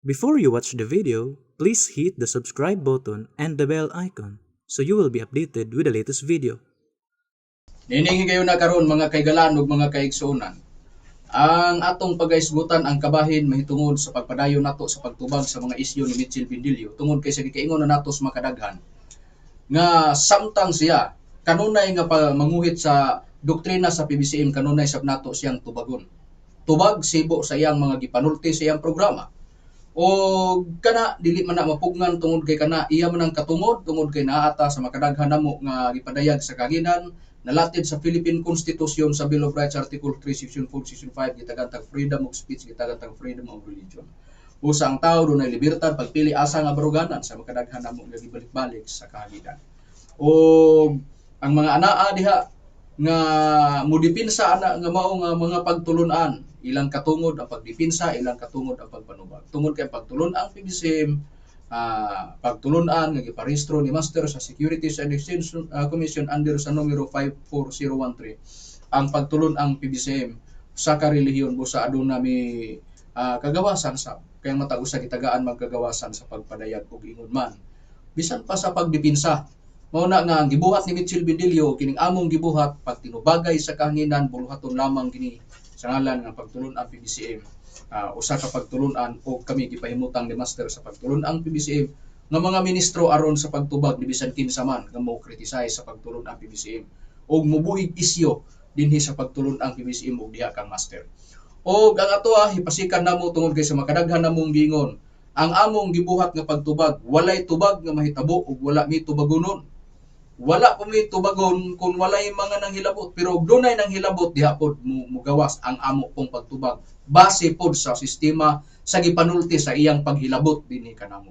Before you watch the video, please hit the subscribe button and the bell icon so you will be updated with the latest video. Niningi kayo na karon mga kaigalan ug mga kaigsuonan. Ang atong pagaisgutan ang kabahin mahitungod sa pagpadayon nato sa pagtubag sa mga isyu ni Mitchell Bindilio tungod kay sa gikaingon na nato sa makadaghan nga samtang siya kanunay nga manguhit sa doktrina sa PBCM kanunay sab nato siyang tubagon. Tubag sibo sa iyang mga gipanulti sa iyang programa. O kana dili man na mapugnan tungod kay kana iya man ang katungod tungod kay naata sa makadaghan namo nga gipadayag sa kaginan nalatid sa Philippine Constitution sa Bill of Rights Article 3 Section 4 Section 5 gitagan tag freedom of speech gitagan tag freedom of religion. Usa ang tawo dunay libertad pagpili asa nga baruganan sa makadaghan namo nga gibalik-balik sa kaginan. O ang mga anaa diha nga modipinsa ana nga mao nga mga pagtulon-an ilang katungod ang pagdipinsa ilang katungod ang pagpanubag tungod kay pagtulon ang PBCM pagtulon-an nga giparehistro ni Master sa Securities and Exchange Commission under sa numero 54013 ang pagtulon ang PBCM sa karelihiyon busa aduna mi kagawasan sa kay matag usa gitagaan magkagawasan sa pagpadayag ug ingon man bisan pa sa pagdipinsa mao na nga ang gibuhat ni Mitchell Bindilio kining among gibuhat pagtinubagay sa kahanginan buluhaton lamang kini sa ngalan nga pagtulon ang PBCM. Usa ka pagtulon-an o kami gipahimutang ni Master sa pagtulon ang PBCM nga mga ministro aron sa pagtubag ni bisan kinsa man nga mo criticize sa pagtulon ang PBCM o mubuhig isyo dinhi sa pagtulon ang PBCM ug diha kang Master. O ang atoa hipasikan namo tungod kay sa makadaghan namong gingon ang among gibuhat nga pagtubag walay tubag nga mahitabo ug wala mi tubagonon. Wala po may tubagon kung walay mga nanghilabot pero dunay nanghilabot diha pod mugawas ang amo pong pagtubag base pod sa sistema sa gipanulti sa iyang paghilabot dinhi kanamo.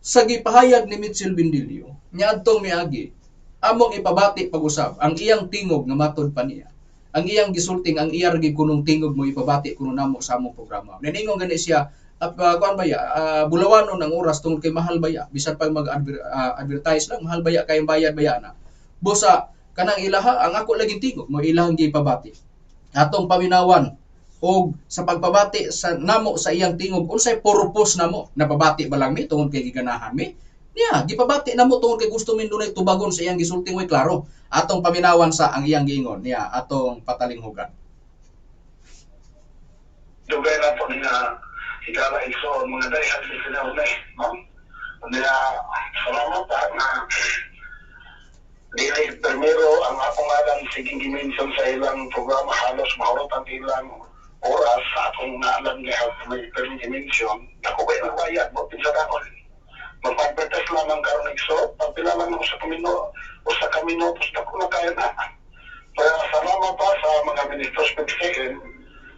Sa gipahayag ni Mitchell Bindilio niadtong miagi among ipabati pag-usab ang iyang tingog nga matod pa niya. Ang iyang gisulting ang iyang gikunong tingog mo ipabati kuno namo sa among programa. Naningon gani siya kuan baya bulawanon ang oras tungod kay mahal baya bisan pag mag-advertise lang mahal baya kay bayad baya na busa kanang ilaha ang ako lagi tingog mo ilahang gipabati atong paminawan og sa pagpabati sa namo sa iyang tingog unsay purpose namo napabati ba lang mi tungod kay giganahan mi niya gipabati namo tungod kay gusto min dunay tubagon sa iyang gisulting way klaro atong paminawan sa ang iyang giingon niya atong patalinghugan dugay na po niya ikala iso mga dayhan sa sinaunay, no? Kaya salamat na dili primero ang akong alam siging dimension sa ilang programa halos mahurot ang ilang oras sa akong naalam niya may dimension ako ba'y nagbayad mo pinsa kakon mag-advertise lamang karon iso pagpila lang ako sa kamino o sa kamino tapos ako na kaya na kaya salamat pa sa mga ministros PBCM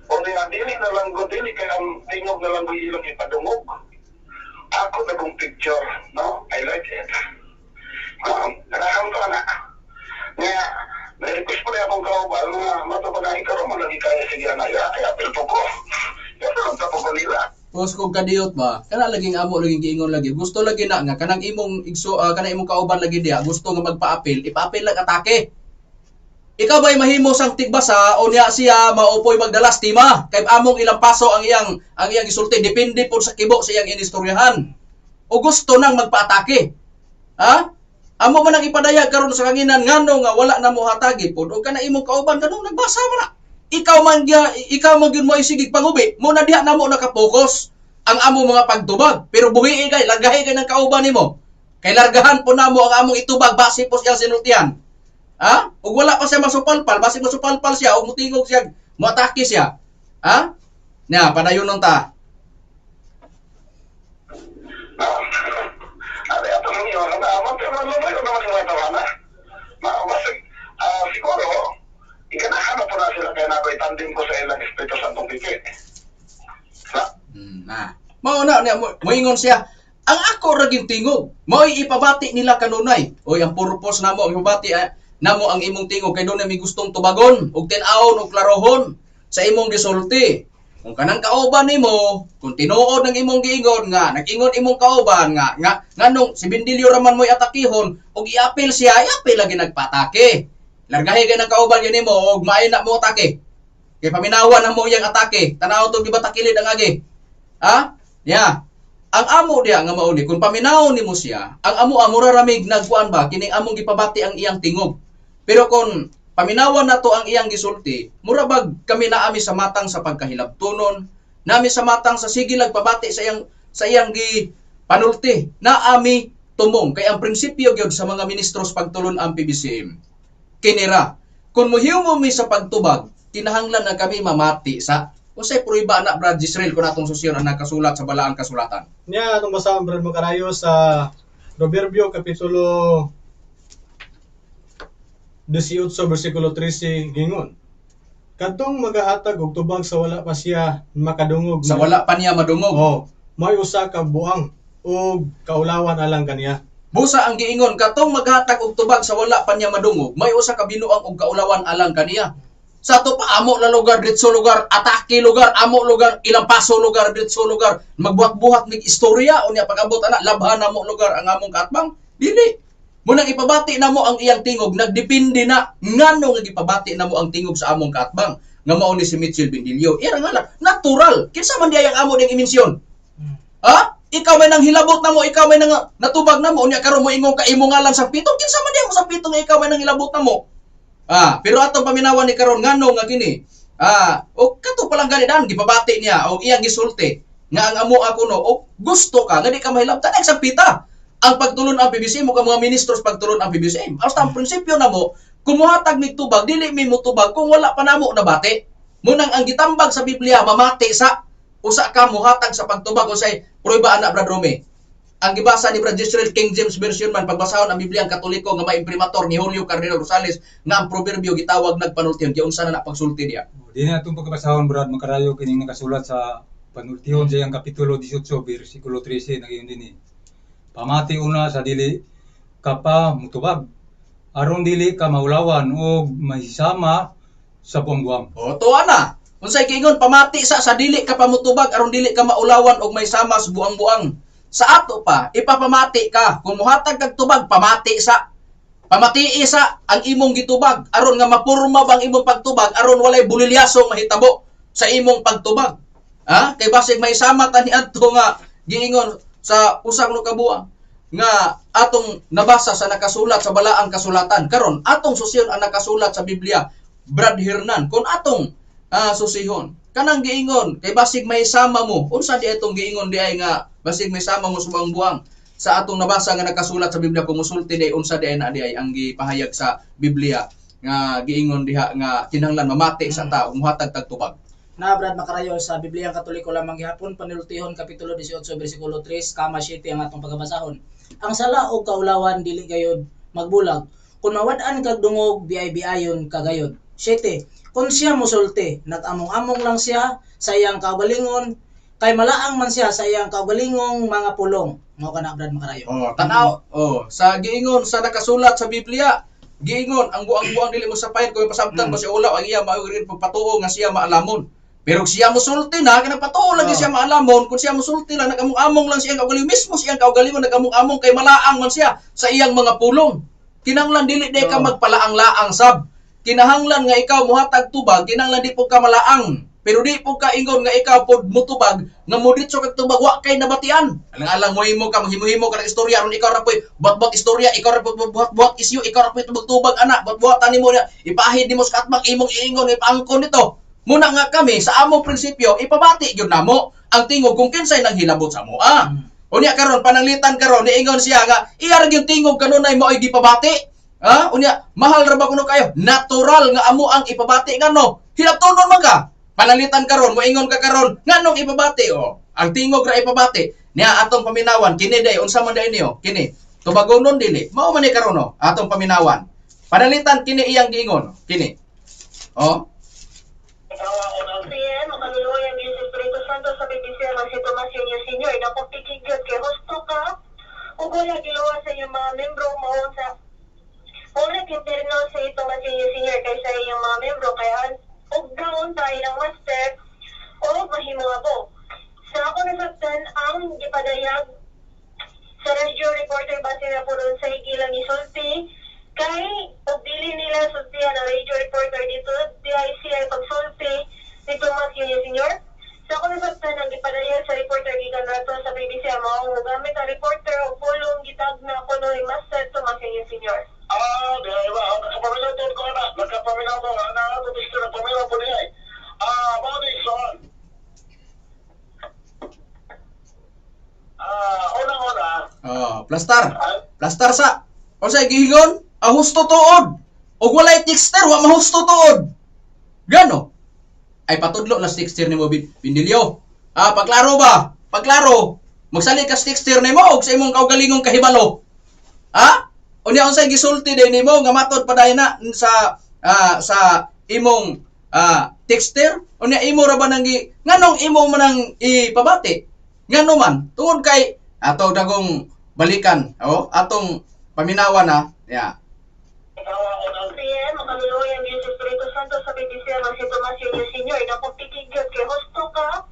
o niya, dili na lang ko, dili kaya ang tingog na lang ko ilang ipadungog. Ako na kong picture, no? I like it. Nanahan ko na. Nga, na-request pa rin akong kaubal nga matapagahin ka rin malagi kaya sige na ay apel po ko. Yan lang tapo ko nila. Pos kog kadiyot ba? Kana laging amo laging giingon lagi. Gusto lagi na nga kanang imong kanang imong kauban lagi diha, gusto nga magpa-apel, ipa-apel lang atake. Ikaw ba'y mahimo sang tigbasa o niya siya maupoy magdalas tima kay among ilang paso ang iyang gisulti depende po sa kibo sa iyang inistoryahan. O gusto nang magpaatake. Ha? Amo man ang ipadayag karon sa kanginan ngano nga wala na mo hatagi pod o kana imong kauban kanung nagbasa man na. Ikaw man gyud mo isigig pangubi mo na diha namo nakapokus ang amo mga pagtubag pero buhi kay lagahi kay ng kauban nimo. Kay largahan po namo ang among itubag base po sa sinultian. Ha? Ug wala pa siya masupalpal, basi masupalpal siya o mutingog siya, moatake siya. Ha? Nya, padayon nun ta. Ari ato nang iyo, naman pero lumay ko naman yung tawana. Siguro, ikanahan po na sila kaya nakoy tandem ko sa ilang Espiritu Santong Pike. Mao na niya moingon siya. Ang ako raging tingog, mo'y ipabati nila kanunay. Oy, ang purpose namo ang ipabati namo ang imong tingog kay dunay mi gustong tubagon ug tin-awon ug klarohon sa imong gisulti. Kung kanang kauban nimo, kung tinuod ng imong giingon nga nag-ingon imong kauban nga nganong si Bindilio raman mo'y atakihon ug iapil siya, iapil lagi nagpatake. Largahi kay nang kauban gyud nimo ug maay na mo atake. Kay paminawan ang mo iyang atake. Tanaw to gibatakilid ang agi. Ha? Ya. Ang amo diya nga mao ni kung paminaw nimo siya, ang amo raramig nagkuan ba kining among gipabati ang iyang tingog. Pero kung paminawan nato ang iyang gisulti, murabag kami naami sa matang sa pagkahilabtunon, nami sa matang sa sigilag pabati sa iyang gi panulti, naami tumong kay ang prinsipyo gyud sa mga ministros pagtulon ang PBCM. Kinira, kung muhiumo mi sa pagtubag, kinahanglan na kami mamati sa unsay pruiba na Brad Gisrael kung atong susyon ang nakasulat sa balaang kasulatan. Niya atong basahan Brad Macarayo sa Proverbio kapitulo 18 bersikulo 13 gingon. Kadtong magahatag og tubag sa wala pa siya makadungog. Sa wala pa niya madungog. Oh, may usa ka buang og kaulawan alang kaniya. Busa ang giingon katong maghatag og tubag sa wala pa niya madungog, may usa ka binuang og kaulawan alang kaniya. Sa to pa amo na lugar ditso lugar, atake lugar, amo lugar, ilang paso lugar ditso lugar, magbuhat-buhat mig istorya unya pag-abot ana labhan namo lugar ang among katbang. Dili. Munang ipabati namo ang iyang tingog, nagdepende na ngano nga gipabati namo ang tingog sa among katbang. Nga mao ni si Mitchell Bindilio. Ira nga lang, natural. Kinsa man diay ang amo ding imensyon? Ha? Ikaw may nang hilabot na mo, ikaw may nang natubag na mo, unya karon mo ingong kaimo nga lang sa pitong, kinsa man diay mo sa pitong nga ikaw may nang hilabot na mo. Pero atong paminawan ni karon ngano nga kini. O kato palang ganidan gipabati niya o iyang gisulti nga ang amo ako no, o gusto ka nga di ka mahilabtan ay sa pita. Ang pagtulon ang PBC mo ka mga ministros pagtulon ang PBC. Basta ang prinsipyo na mo, kumuhatag mig tubag dili mi mo tubag kung wala pa namo nabati. Munang ang gitambag sa Biblia mamati sa usa ka muhatag sa pagtubag usay pruiba ana Brad Rome. Ang gibasa ni Brad Gisrael King James Version man pagbasahon ang Biblia ang Katoliko nga maimprimator ni Julio Cardinal Rosales nga ang proverbio gitawag nagpanultihan giunsa na pagsulti diya. Dili na itong pagkabasahon, Brad Macarayo, kining nakasulat sa panultihon sa iyang kapitulo 18, versikulo 13, nagyon din eh. Pamati una sa dili ka pa mutubag, aron dili ka maulawan o mahisama sa buang-buang. O tuwa na. Unsay giingon pamati sa dili ka pamutubag aron dili ka maulawan og may sama sa buang-buang. Sa ato pa ipapamati ka kung muhatag kag tubag pamati sa pamatii sa ang imong gitubag aron nga mapurma bang imong pagtubag aron walay bulilyasong mahitabo sa imong pagtubag. Kay basig may sama ta ni adto nga giingon sa usa ka buang nga atong nabasa sa nakasulat sa balaang kasulatan karon atong susihon ang nakasulat sa Biblia Brad Hernan kung atong susihon kanang giingon kay basig may sama mo unsa di atong giingon di ay nga basig may sama mo sa buang sa atong nabasa nga nakasulat sa Biblia kung musulti di unsa di ay na di ay ang gipahayag sa Biblia nga giingon diha nga kinahanglan mamati sa tao muhatag tagtubag. Na Brad Macarayo sa Bibliang Katoliko lamang gihapon panultihon kapitulo 18 bersikulo 3 kama 7 ang atong pagbasahon. Ang sala og kaulawan dili gayud magbulag. Kung mawad-an kag dungog biay-biayon kagayod. 7. Kung siya mosulti, nag-among-among lang siya sa iyang kaugalingon, kay malaang man siya sa iyang kaugalingong mga pulong. Mao kana Brad Macarayo. Tanaw. Sa giingon sa nakasulat sa Biblia, giingon ang buang-buang dili mo sapayat kung pasabtan ba siya ulaw ang iya maugrin pagpatuo nga siya maalamon. Pero siya musulti na, kinapatuo lang siya maalamon, kung siya musulti lang, nag-among-among lang siya kaugalingon, mismo siyang kaugalingon, nag-among-among kay malaang man siya sa iyang mga pulong. Kinahanglan dili di ka magpalaang-laang sab. Kinahanglan nga ikaw muhatag tubag, kinahanglan di po ka malaang. Pero di po ka ingon nga ikaw pod mutubag, nga muditso kag tubag, wa kay nabatian. Alang-alang mo himo ka, maghimo-himo ka ng istorya, aron ikaw ra po'y buhat-buhat istorya, ikaw ra po'y buhat-buhat isyu, ikaw ra po'y tubag-tubag, anak, buhat-buhatan nimo niya, ipahid nimo sa katbang, imong iingon, ipaangkon nito. Muna nga kami sa among prinsipyo ipabati gyud namo ang tingog kung kinsay nang hilabot sa mo. Unya karon pananglitan karon niingon siya nga iya ra gyud tingog kanunay mo ay gipabati. Unya mahal ra ba kuno kayo? Natural nga amo ang ipabati ngano. Hilabtonon man ka. Pananglitan karon moingon ka karon nganong ipabati ang tingog ra ipabati. Niya atong paminawan kini day unsa man day niyo? Kini tubagonon dili. Mao man ni karon atong paminawan. Pananglitan kini iyang giingon. Kini. Bien, makaluluyan ni Espiritu Santo sa bibisya ng si Tomas Jr. Sr. Dapong tikigyot kay gusto ka ug wala giluwas sa iyong mga membro mao sa wala kinterno sa Tomas Jr. Sr. kaysa iyong mga membro kaya ug daon tayo ng master o mahimo ako. Sa ako nasabtan ang gipadayag sa radio reporter base na po doon sa higilang isulti kay ug dili nila sultihan ang radio reporter dito DIC ay pagsulti ni Tomas Jr. Sr. Sa ako nasabtan ang gipadayag sa reporter gikan nato sa BBC mao gamit ang reporter og pulong gitag na kuno ni Master Tomas Inyo Senior. Di ba? Nakapaminaw to ko na. Nakapaminaw ko. Ito gusto na paminaw po niya. Mani, son. Unang-una. Plastar. Plastar sa. O sa gihingon, husto tuod. Og walay texter, wa mahusto tuod. Gano? Ay patudlo na texter nimo Bindilyo. Paklaro ba? Paklaro. Magsalit ka texter nimo og sa imong kaugalingong kahibalo. Unya unsay gisulti din nimo nga matod paday na sa imong texter? Unya imo ra ba nang nganong imo man nang ipabati? Ngano man tungod kay ato dagong balikan, atong paminawan na. Yeah. Siya, makaluluoy ang Diyos Espiritu Santo sa BBC ng si Tomas Inyo Senior. Dako pikigyot kay hosto ka.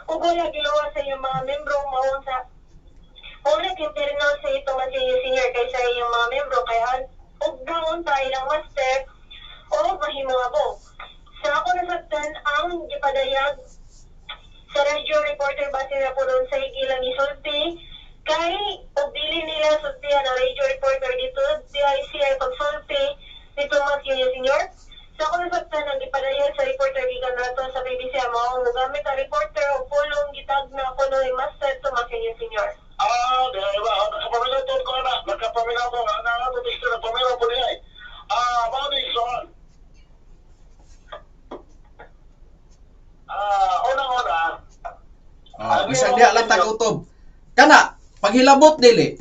Ug wala giluwa sa iyong mga membro mao sa Ulit yung terminal sa ito Tomas Inyo Senior kaysa iyong mga membro kaya ug daon tayo ng master o mahimungabo. Sa ako nasabtan ang gipadayag sa radio reporter base na po doon sa ikilang isulti kay ug dili nila sultihan ang radio reporter dito DICI consulti ni Tomas Inyo Senior. Sa ako nasabtan ang gipadayag sa reporter gikan nato sa BBC mao gamit ang reporter og pulong gitag na kuno ni Master Tomas Inyo Senior. Di ba? Nakapaminaw to ko na. Nakapaminaw ko. Ito gusto na paminaw po niya. Mani, son. Unang-una. Bisag diha lang tagutob. Kana, paghilabot dili.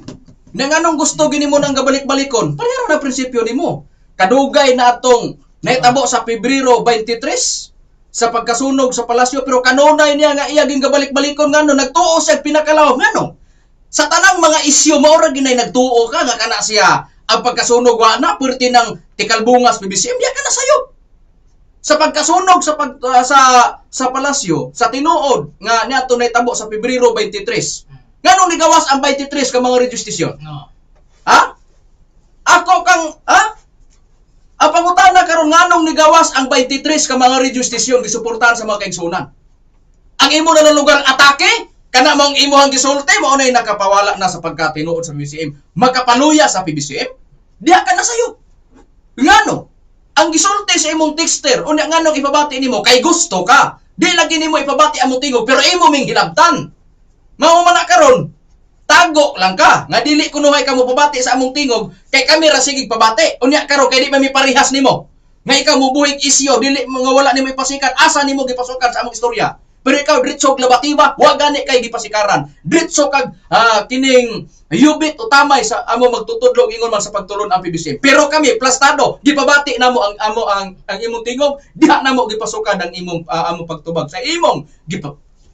Nang anong gusto gini mo nang gabalik-balikon? Pareho na prinsipyo nimo. Kadugay na atong naitabo sa Pebrero 23 sa pagkasunog sa palasyo pero kanunay niya nga iya ging gabalik-balikon ngano nagtuo siya pinakalaw ngano. Sa tanang mga isyu mao ra ginay nagtuo ka nga kana siya ang pagkasunog wa na perti ng tikalbungas PBCM diya kana sayop. Sa pagkasunog sa palasyo sa tinuod nga niadto naitabo sa Pebrero 23. Nganong nigawas ang 23 ka mga rejustisyon? No. Ako kang ang pangutana karon nganong nigawas ang 23 ka mga rejustisyon gisuportahan sa mga kaigsunan? Ang imo na lugar atake kana mong imuhang gisulti mao nay nakapawala na sa pagkatinuod sa PBCM. Makapaluya sa PBCM? Diha ka na sayo. Ngano? Ang gisulti sa imong texter unya nganong ipabati nimo kay gusto ka. Di lagi nimo ipabati amo tingog pero imo ming hilabtan. Mao man na karon. Tago lang ka nga dili kuno hay kamo pabati sa among tingog kay kami ra sige pabati. Unya karon kay di man mi parehas nimo. Nga ikaw mubuhig isyo dili mga wala nimo ipasikat asa nimo gipasukan sa among istorya. Pero ikaw diretso labatiba, wa gani kay gipasikaran. Diretso kag kining yubit utamay sa amo magtutudlo ingon man sa pagtulon ang PBCM. Pero kami plastado, gipabati namo ang imong tingog, diha namo gipasukan ang imong amo pagtubag sa imong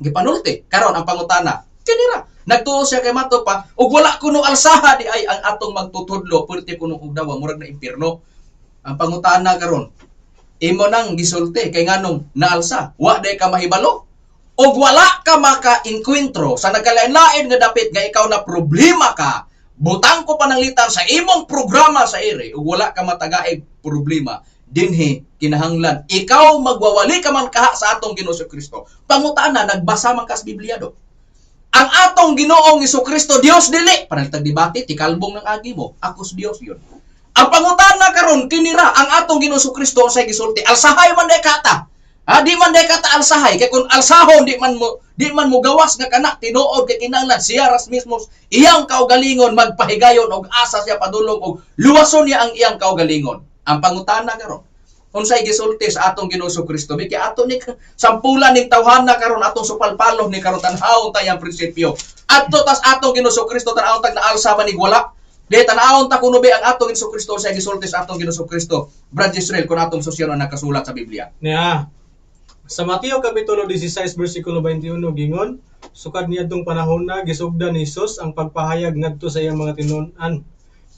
gipanulti. Karon ang pangutana, kanira nagtuo siya kay mato pa ug wala kuno alsaha di ay ang atong magtutudlo perti kuno og dawa murag na impierno. Ang pangutana karon, imo nang gisulti kay nganong naalsa, wa day ka mahibalo. O wala ka maka-inkwentro sa nagkalain-lain nga dapit nga ikaw na problema ka, butang ko pananglitan sa imong programa sa ere, o wala ka matagaig problema, dinhi kinahanglan. Ikaw magwawali ka man kaha sa atong Ginoo Kristo. Pangutana, nagbasa man ka sa Biblia do. Ang atong Ginoong Kristo, Dios dili. Panalitag debate, tikalbong ng agi mo. Akos Dios yun. Ang pangutana karon kinira, ang atong Ginoo Kristo sa gisulti, alsahay man day kata. Di man day kata alsahay kay kun alsahon di man mo gawas nga kana tinuod kay kinahanglan siya ras mismo iyang kaugalingon magpahigayon og asa siya padulong og luwason niya ang iyang kaugalingon. Ang pangutana karon unsay gisulti sa atong Ginoo Kristo kay ato ni sampulan ning tawhana karon atong supalpalon ni karon tanhawon tayang prinsipyo adto tas atong Ginoo Kristo tanawon tag naalsa man ig wala di tanawon ta kuno be ang atong Ginoo Kristo sa gisulti sa atong Ginoo Kristo Brad Israel kun atong sosyo na nakasulat sa Biblia. Niya. Sa Mateo Kapitulo 16 versikulo 21 gingon, sukad niadtong panahon na gisugdan ni Hesus ang pagpahayag ngadto sa iyang mga tinun-an.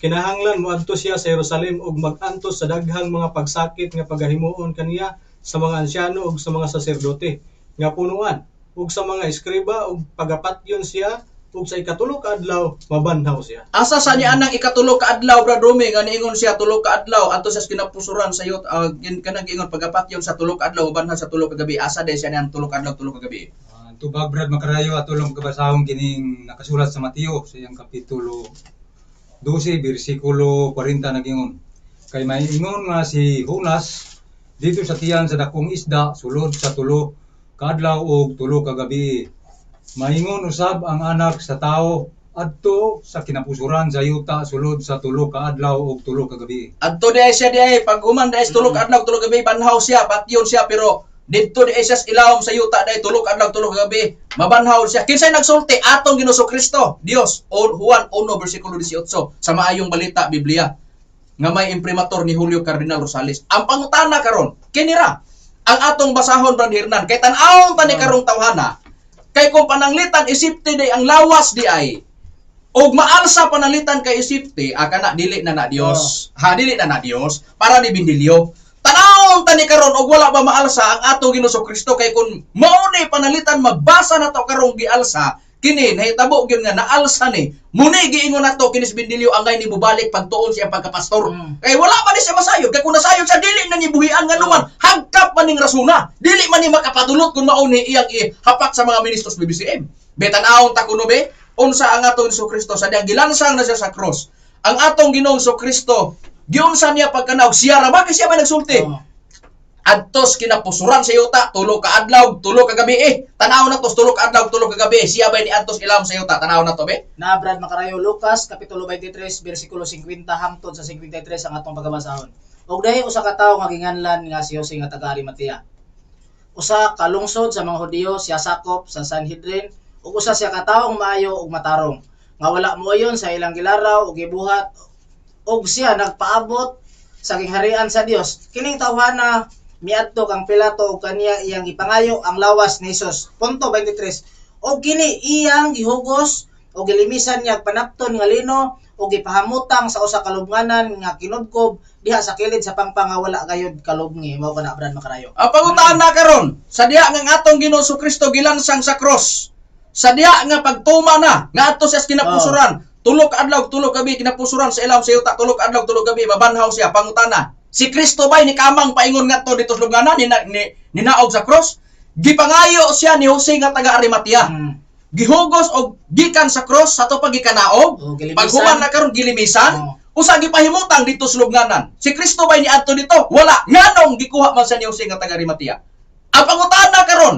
Kinahanglan moadto siya sa Jerusalem ug mag-antos sa daghang mga pagsakit nga pagahimuon kaniya sa mga ansyano ug sa mga saserdote nga punuan ug sa mga eskriba ug pagapatyon siya ug sa ikatulo ka adlaw mabanhaw siya. Asa sa niya anang ikatulo ka adlaw, Brad Romy, nga niingon siya tulo ka adlaw ato sa kinapusuran sa yut kanang giingon pagapatyon sa tulo ka adlaw mabanhaw sa tulo ka gabi. Asa day siya niyang tulo ka adlaw tulo ka gabi? Tubag Brad Makarayo atulong kabasahon kining nakasulat sa Mateo sa iyang kapitulo 12 bersikulo 40 nagingon. Kay may ingon nga si Jonas dito sa tiyan sa dakong isda sulod sa tulo ka adlaw ug tulo ka gabi. Maingon usab ang anak sa tao adto sa kinapusuran sa yuta sulod sa tulo ka adlaw ug tulo ka gabi. Adto di siya di pag human dahil tulo ka adlaw tulo ka gabi banhaw siya, patyon siya, pero dito di siya ilawom sa yuta dahil tulo ka adlaw tulo ka gabi mabanhaw siya. Kinsay nagsulti? Atong Ginoo Kristo, Dios. Juan 1 bersikulo 18 sa maayong balita Biblia nga may imprimatur ni Julio Cardinal Rosales. Ang pangutana karon kinira ang atong basahon, Brad Hernan, kay tan-awon tani karong tawhana, kay kung pananglitan isipte day ang lawas di ay og maalsa pananglitan kay isipte kana dili na na Dios. Dili na na Dios para ni bindilyo. Tanawon tani karon og wala ba maalsa ang atong Ginoo Kristo, kay kun mao ni pananglitan magbasa nato karong gialsa kini nahitabo gyud nga naalsa ni muni giingon nato kinis bindilyo angay ni bubalik pagtuon siya pagkapastor. Kay wala pa ni siya masayod, kay kun nasayod siya dili na ni buhian nga numan hagkap man ning rasuna, dili man ni makapadulot kun mao ni iyang ihapak sa mga ministros BBCM. Betan-awon ta kuno be unsa ang atong Ginoo Kristo sa diyang gilansang na siya sa cross. Ang atong Ginoong Kristo giunsa niya pagkanaog siya ra ba kay siya ba nagsulti? Adtos kinapusuran sa yuta tulo ka adlaw tulo ka gabi tanaw na to tulo ka adlaw tulo ka gabi siya ba ni adtos ilawom sa yuta tanaw na to be Na Brad Makarayo, Lucas kapitulo 23 bersikulo 50 hangtod sa 53 ang atong pagabasahon. Og dahi usa ka tawo nga ginganlan nga si Jose nga taga Arimatea. Usa ka lungsod sa mga Hudiyo, siya sakop sa Sanhedrin, ug usa siya ka tawo maayo ug matarong nga wala moayon sa ilang gilaraw ug gibuhat, ug siya nagpaabot sa gingharian sa Dios. Kining tawhana miadto kang Pilato ug kaniya iyang ipangayo ang lawas ni Jesus. Punto 23. Og kini iyang gihugos o gilimisan niya panapton nga lino o gipahamutang sa usa ka lubnganan nga kinudkob diha sa kilid sa pangpang nga wala gayud kalubngi. Mao kana Brad Makarayo. ang pangutaan na karon sa diha nga atong Ginoo Kristo gilansang sa cross, sa diha nga pagtuma na nga adto sa kinapusuran tulo ka adlaw tulo ka gabi kinapusuran sa ilawom sa yuta tulo ka adlaw tulo ka gabi mabanhaw siya. Pangutana, si Kristo ba'y ni kamang paingon nga to dito sa lubnganan ninaog sa cross? Gipangayo siya ni Jose nga taga Arimatea. Gihugos og gikan sa cross sa to pagikanaog. Paghuman na karon gilimisan. Usa gipahimutang dito sa lubnganan. Si Kristo ba'y ni adto dito? Wala. Nganong gikuha man sa ni Jose nga taga Arimatea? Ang pangutana karon,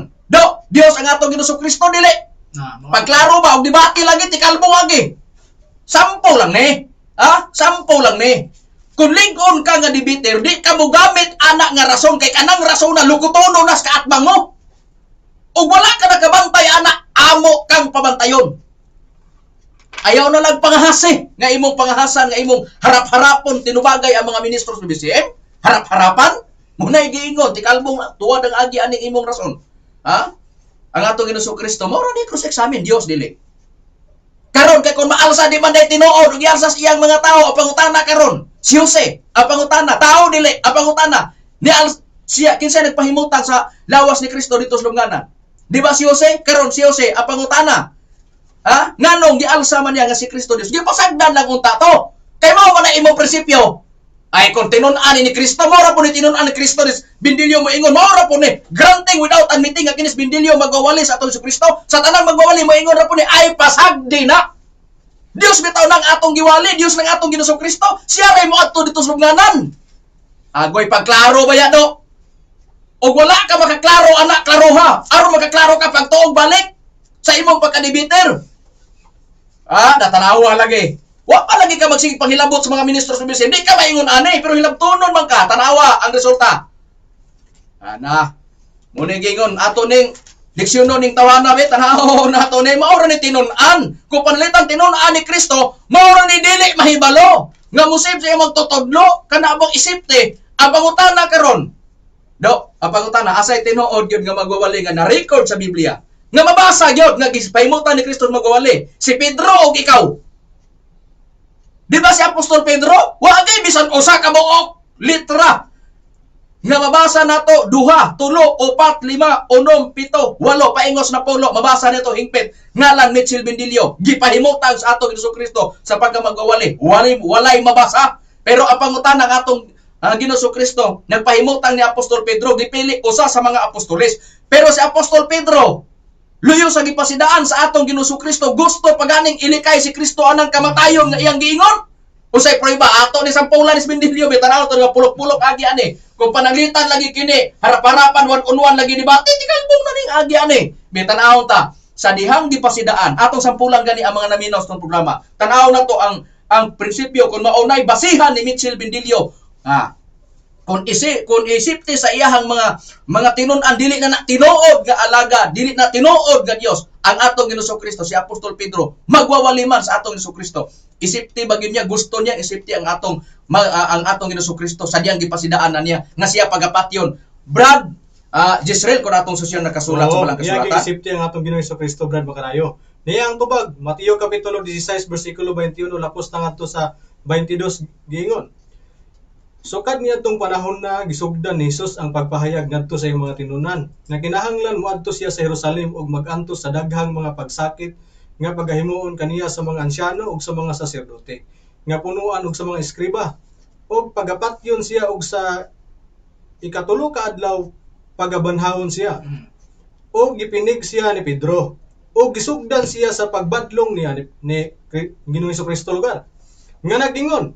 Dios ang atong Ginoo Kristo dili. Pagklaro ba og debate lagi ti kalbo lagi. Sampo lang ni. Sampo lang ni. Kung lingon ka nga dibiter, di ka mo gamit anak nga rason, kay kanang rason na lukutono nas kaatbang mo. O wala ka nakabantay anak, amo kang pabantayon. Ayaw na lang pangahasi, nga imong pangahasan, nga imong harap-harapon, tinubagay ang mga ministros ng BCM, harap-harapan, muna'y giingon, tikalbong tuwad ang agi aning imong rason. Ang atong Ginoo Kristo, maura ni cross-examine, Dios dili. Karon kay kun maalsa di man day tinuod ug ialsa iyang mga tao ang pangutana karon si Jose ang pangutana tao dili ang pangutana ni siya kinsa nagpahimutang sa lawas ni Kristo dito sa lubnganan, di ba si Jose? Karon si Jose ang pangutana nganong gialsa man niya nga si Kristo Dios, gipasagdan lang unta to kay mao man na imong prinsipyo ay kung tinun-an ni Kristo mao ra po ni tinun-an ni Kristo Dios bindilyo mo ingon mao ra po ni granting without admitting nga kinis bindilyo magwawali sa atong Kristo sa tanang magwawali mo ingon ra po ni ay pasagdi na Dios bitaw nang atong giwali, Dios nang atong Ginoo Kristo, siya ray mo adto dito sa lubnganan. Agoy pagklaro ba ya do? O wala ka makaklaro anak, klaro ha. Aron makaklaro ka pag tuog balik sa imong pagkadibiter. Natanawa lagi. Wa pa lagi ka magsige panghilabot sa mga ministro sa BCM. Di ka maingon ani, pero hilabtonon man ka. Tanawa ang resulta. Muna gingon ato ning diksyono ning tawhana be tanaw nato ni maura ni tinun-an. Kung panalitan tinun-an ni Kristo, maura ni dili mahibalo. Nga musib sa imong totodlo kana abang isipte ang pangutana karon. Ang pangutana asay tinuod gyud nga magwawali nga na-record sa Biblia. Nga mabasa gyud nga gipahimutan ni Kristo magwawali. Si Pedro ug ikaw. Di ba si Apostol Pedro? Wa gay bisan usa ka buok litra. Nga mabasa nato 2, 3, 4, 5, 6, 7, 8 paingos na pulo mabasa nito hingpit ngalan Mitchell Bendilio gipahimutang sa atong Jesucristo sa pagkamagwawali walay mabasa. Pero ang pangutana ng atong Ginoo Kristo nagpahimutang ni Apostol Pedro gipili usa sa mga apostoles. Pero si Apostol Pedro luyo sa gipasidaan sa atong Ginoo Kristo gusto paganing ilikay si Kristo anang kamatayon nga iyang giingon. Usay prueba ato ni sampulan ni Bendilio bitanaw to nga pulok-pulok agi ani. Kung pananglitan lagi kini harap-harapan one-on-one lagi debate di kalbong na ning agi ani. Bitanaw ta sa dihang gipasidaan atong sampulan gani ang mga naminos ng programa. Tanaw na to ang prinsipyo kung maunay basihan ni Mitchell Bendilio. Kung isipti sa iyahang mga tinun-an dili na tinuod nga alaga, dili na tinuod nga Dios ang atong Ginoo Kristo si Apostol Pedro magwawaliman sa atong Ginoo Kristo. Isipti bagyo niya gusto niya isipti ang atong Ginoo Kristo sa diyang gipasidaan na niya nga siya pagapatyon. Brad Jezreel kung atong susyon nakasulat sa balang kasulatan. Isipti ang atong Ginoo Kristo Brad Makarayo. Niya ang tubag Mateo kapitulo 16 bersikulo 21 lapos na ngadto sa 22 giingon. Sukad niya tong panahon na gisugdan ni Jesus ang pagpahayag ngadto sa iyang mga tinunan na kinahanglan moadto siya sa Jerusalem ug magantos sa daghang mga pagsakit nga pagahimuon kaniya sa mga ansyano ug sa mga saserdote nga punuan ug sa mga eskriba ug pagapatyon siya ug sa ikatulo ka adlaw pagabanhawon siya ug gipinig siya ni Pedro ug gisugdan siya sa pagbadlong niya ni Ginoong Kristo lugar nga nagingon,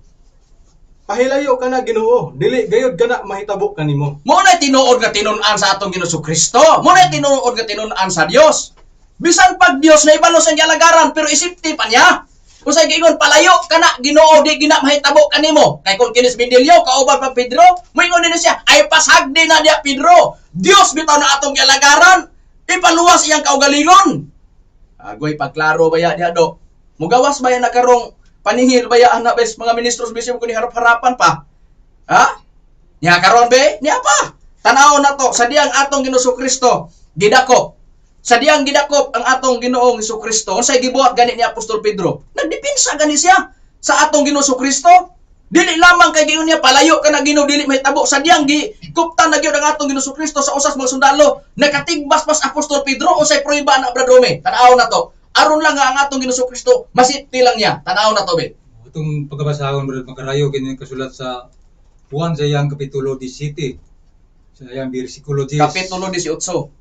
pahilayo ka na Ginoo, dili gayud ka na mahitabo kanimo. Muna tinuod nga tinun-an sa atong Ginoo Kristo. Muna tinuod nga tinun-an sa Dios. Bisan pag Dios na ibalo sa jalagaran pero isipti pa niya. Usay giingon palayo ka na Ginoo, di gina mahitabo kanimo. Kay kun kinis Bendilio kauban pa Pedro, moingon din siya, ay pasagdi na dia Pedro. Dios bitaw na atong jalagaran, ipaluwas iyang kaugalingon. Agoy pagklaro baya diha do. Mugawas baya na karong paningil baya anak bes mga ministros bisyo ko ni harap-harapan pa. Nya karon be, niya pa. Tanaw na to sa diyang atong Ginoo Kristo gidakop. Sa diyang gidakop ang atong Ginoong Kristo, unsay gibuhat gani ni Apostol Pedro? Nagdepensa gani siya sa atong Ginoo Kristo. Dili lamang kay giingon niya palayo ka na Ginoo dili mahitabo sa diyang gikuptan na gyud ang atong Ginoo Kristo sa usas mga sundalo. Nakatigbas pas Apostol Pedro unsay prueba na Bradome. Tanaw na to. Aron lang nga ang atong Ginoo Kristo masipti lang niya. Tanaw na to be. Itong pagkabasahon Brad Makarayo kini kasulat sa Juan sa iyang kapitulo 17 sa iyang bersikulo 10. Kapitulo 18.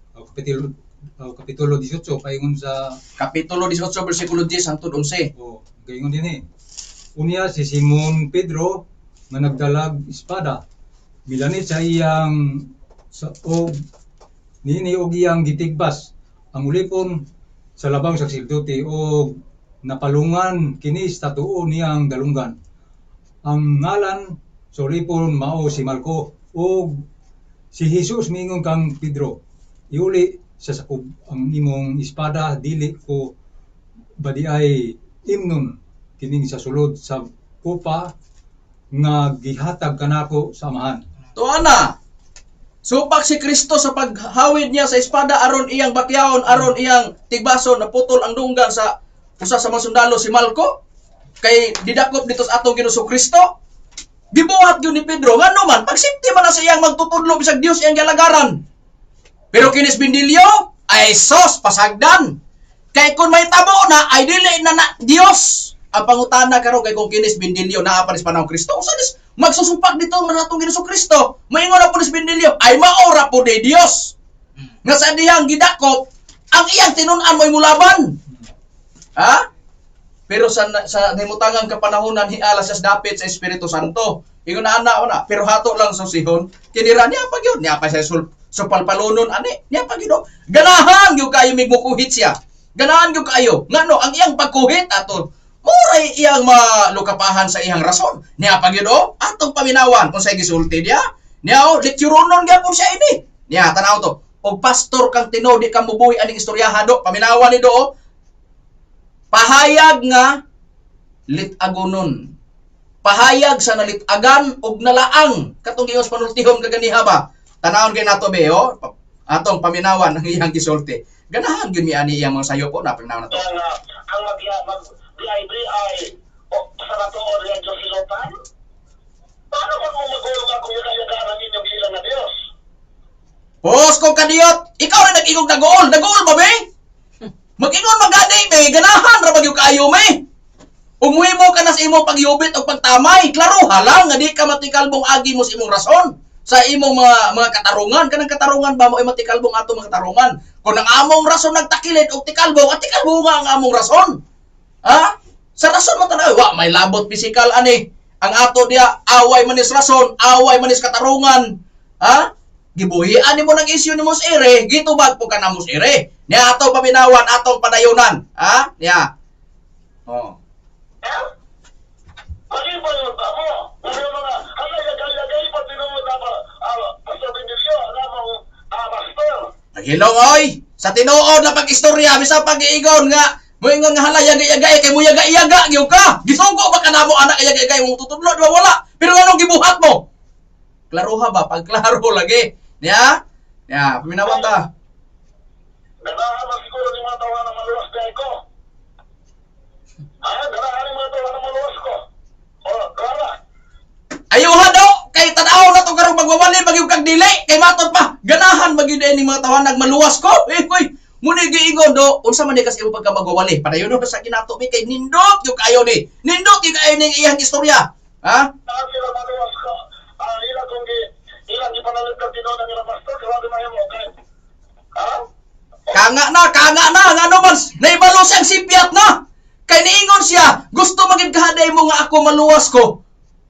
Kapitulo 18 paingon sa Kapitulo 18 bersikulo 10 hangtod 11. gaingon din Unya si Simon Pedro nga nagdalag espada milanit sa iyang nini og iyang gitigbas ang ulipon sa labang saksildoti o napalungan kini sa tuo niyang dalunggan. Ang ngalan sa ulipon mao si Marco o si Jesus mingon kang Pedro. Iuli sa sakop ang imong espada dili ko badi ay imnon kining sa sulod sa kupa nga gihatag kanako sa amahan. Tuana. Supak si Kristo sa paghawid niya sa espada aron iyang bakyaon, aron iyang tigbason na putol ang dunggan sa usa sa mga sundalo si Malco. Kay didakop dito sa atong Ginoo Kristo. Gibuhat gyud ni Pedro ngano man pagsipti man na sa iyang magtutudlo bisag Dios iyang galagaran. Pero kinis Bendilio ay sos pasagdan. Kay kun may tabo na ay dili na Dios. Ang pangutana karon kay kung kinis Bendilio naa pa ni panahon Kristo usa dis magsusumpak dito man atong Ginoo Kristo. Moingon na po ni Bendilio ay maora po ni Dios. Nga sa diyang gidakop ang iyang tinun-an mo'y mulaban. Pero sa himutangang kapanahonan hiala sa dapit sa Espiritu Santo. Ingon na ana pero hato lang sa sihon kinira niya pa gyud niya pa sa supalpalunon ani niya pa gyud. Ganahan gyud kayo migmukuhit siya. Ganahan gyud kayo ngano ang iyang pagkuhit ato muray iyang malukapahan sa iyang rason. Niya pa gyud atong paminawan kung say gisulti niya. Niya lekturonon gyapon siya ini. Niya tanaw to. Og pastor kang tinuod di ka mubuhi aning istoryahan do paminawan ni do. Pahayag nga litagonon. Pahayag sa nalitagan og nalaang katong gios panultihon kaganiha ba. Tanawon kay nato be atong paminawan ang iyang gisulti. Ganahan gyud mi ani iyang mga sayo po na paminawan nato. Ang ay sa nato oriyan sa silotan? Paano kung magulong ako yung kayagaran ninyong sila na Diyos? Pos ko kadiyot, ikaw rin nag-igog dagool ba be? Mag-ingon magani may ganahan ra bagyo kaayo me. Umuhimo ka na sa imong pagyubit o pagtamay, klaro halang nga di ka matikalbong agi mo sa imong rason. Sa imong mga katarungan, kanang katarungan ba mo ay matikalbong ato mga katarungan. Kung ang among rason nagtakilid o tikalbong, at tikalbong nga ang among rason. Ha? Sa rason mo tanaw, wa may labot pisikal ani. Ang ato dia away manis rason, away manis katarungan. Ha? Gibuhian nimo nang isyu nimo sa ire, gitubag po ka na mo sa ire. Niya ato paminawan, atong padayunan. Ha? Niya. Oh. Ha? Ano ba yun ba mo? Ano mga halagay pa tinunod na Pastor Benilio, master. Naghilong oy, sa tinuod na pag-istorya bisa pag-iigon nga moingon nga hala yaga-yaga kay mo yaga-yaga gyud ka. Gisugo ba kanamo anak yaga-yaga mo tutudlo di ba wala? Pero anong gibuhat mo? Klaro ha ba? Pagklaro lagi. Niya? Ya, paminawan ta. Darahan na siguro ni mga tawa na maluwas na ko. Darahan ni mga tawa na maluwas ko. Rara. Ayuha daw kay tanaw na to karong magwawali bagyog kag dili kay matud pa. Ganahan magyud ni mga tawa nagmaluwas ko. Koy, muni giingon do unsa man ni kasi imong pagka magwawali. Padayon do sa kinato mi kay nindot yung kayo ni. Nindot yung kayo ning iyang istorya. Ha? Saan sila maluwas ko? Ilang kong ilang ipanalit ka tinunod nila pastor. Grabe mahimo. Okay. Ha? Kanga na, nga naman, naibalo siyang sipiat na. Kay niingon siya, gusto maging kahaday mo nga ako maluwas ko.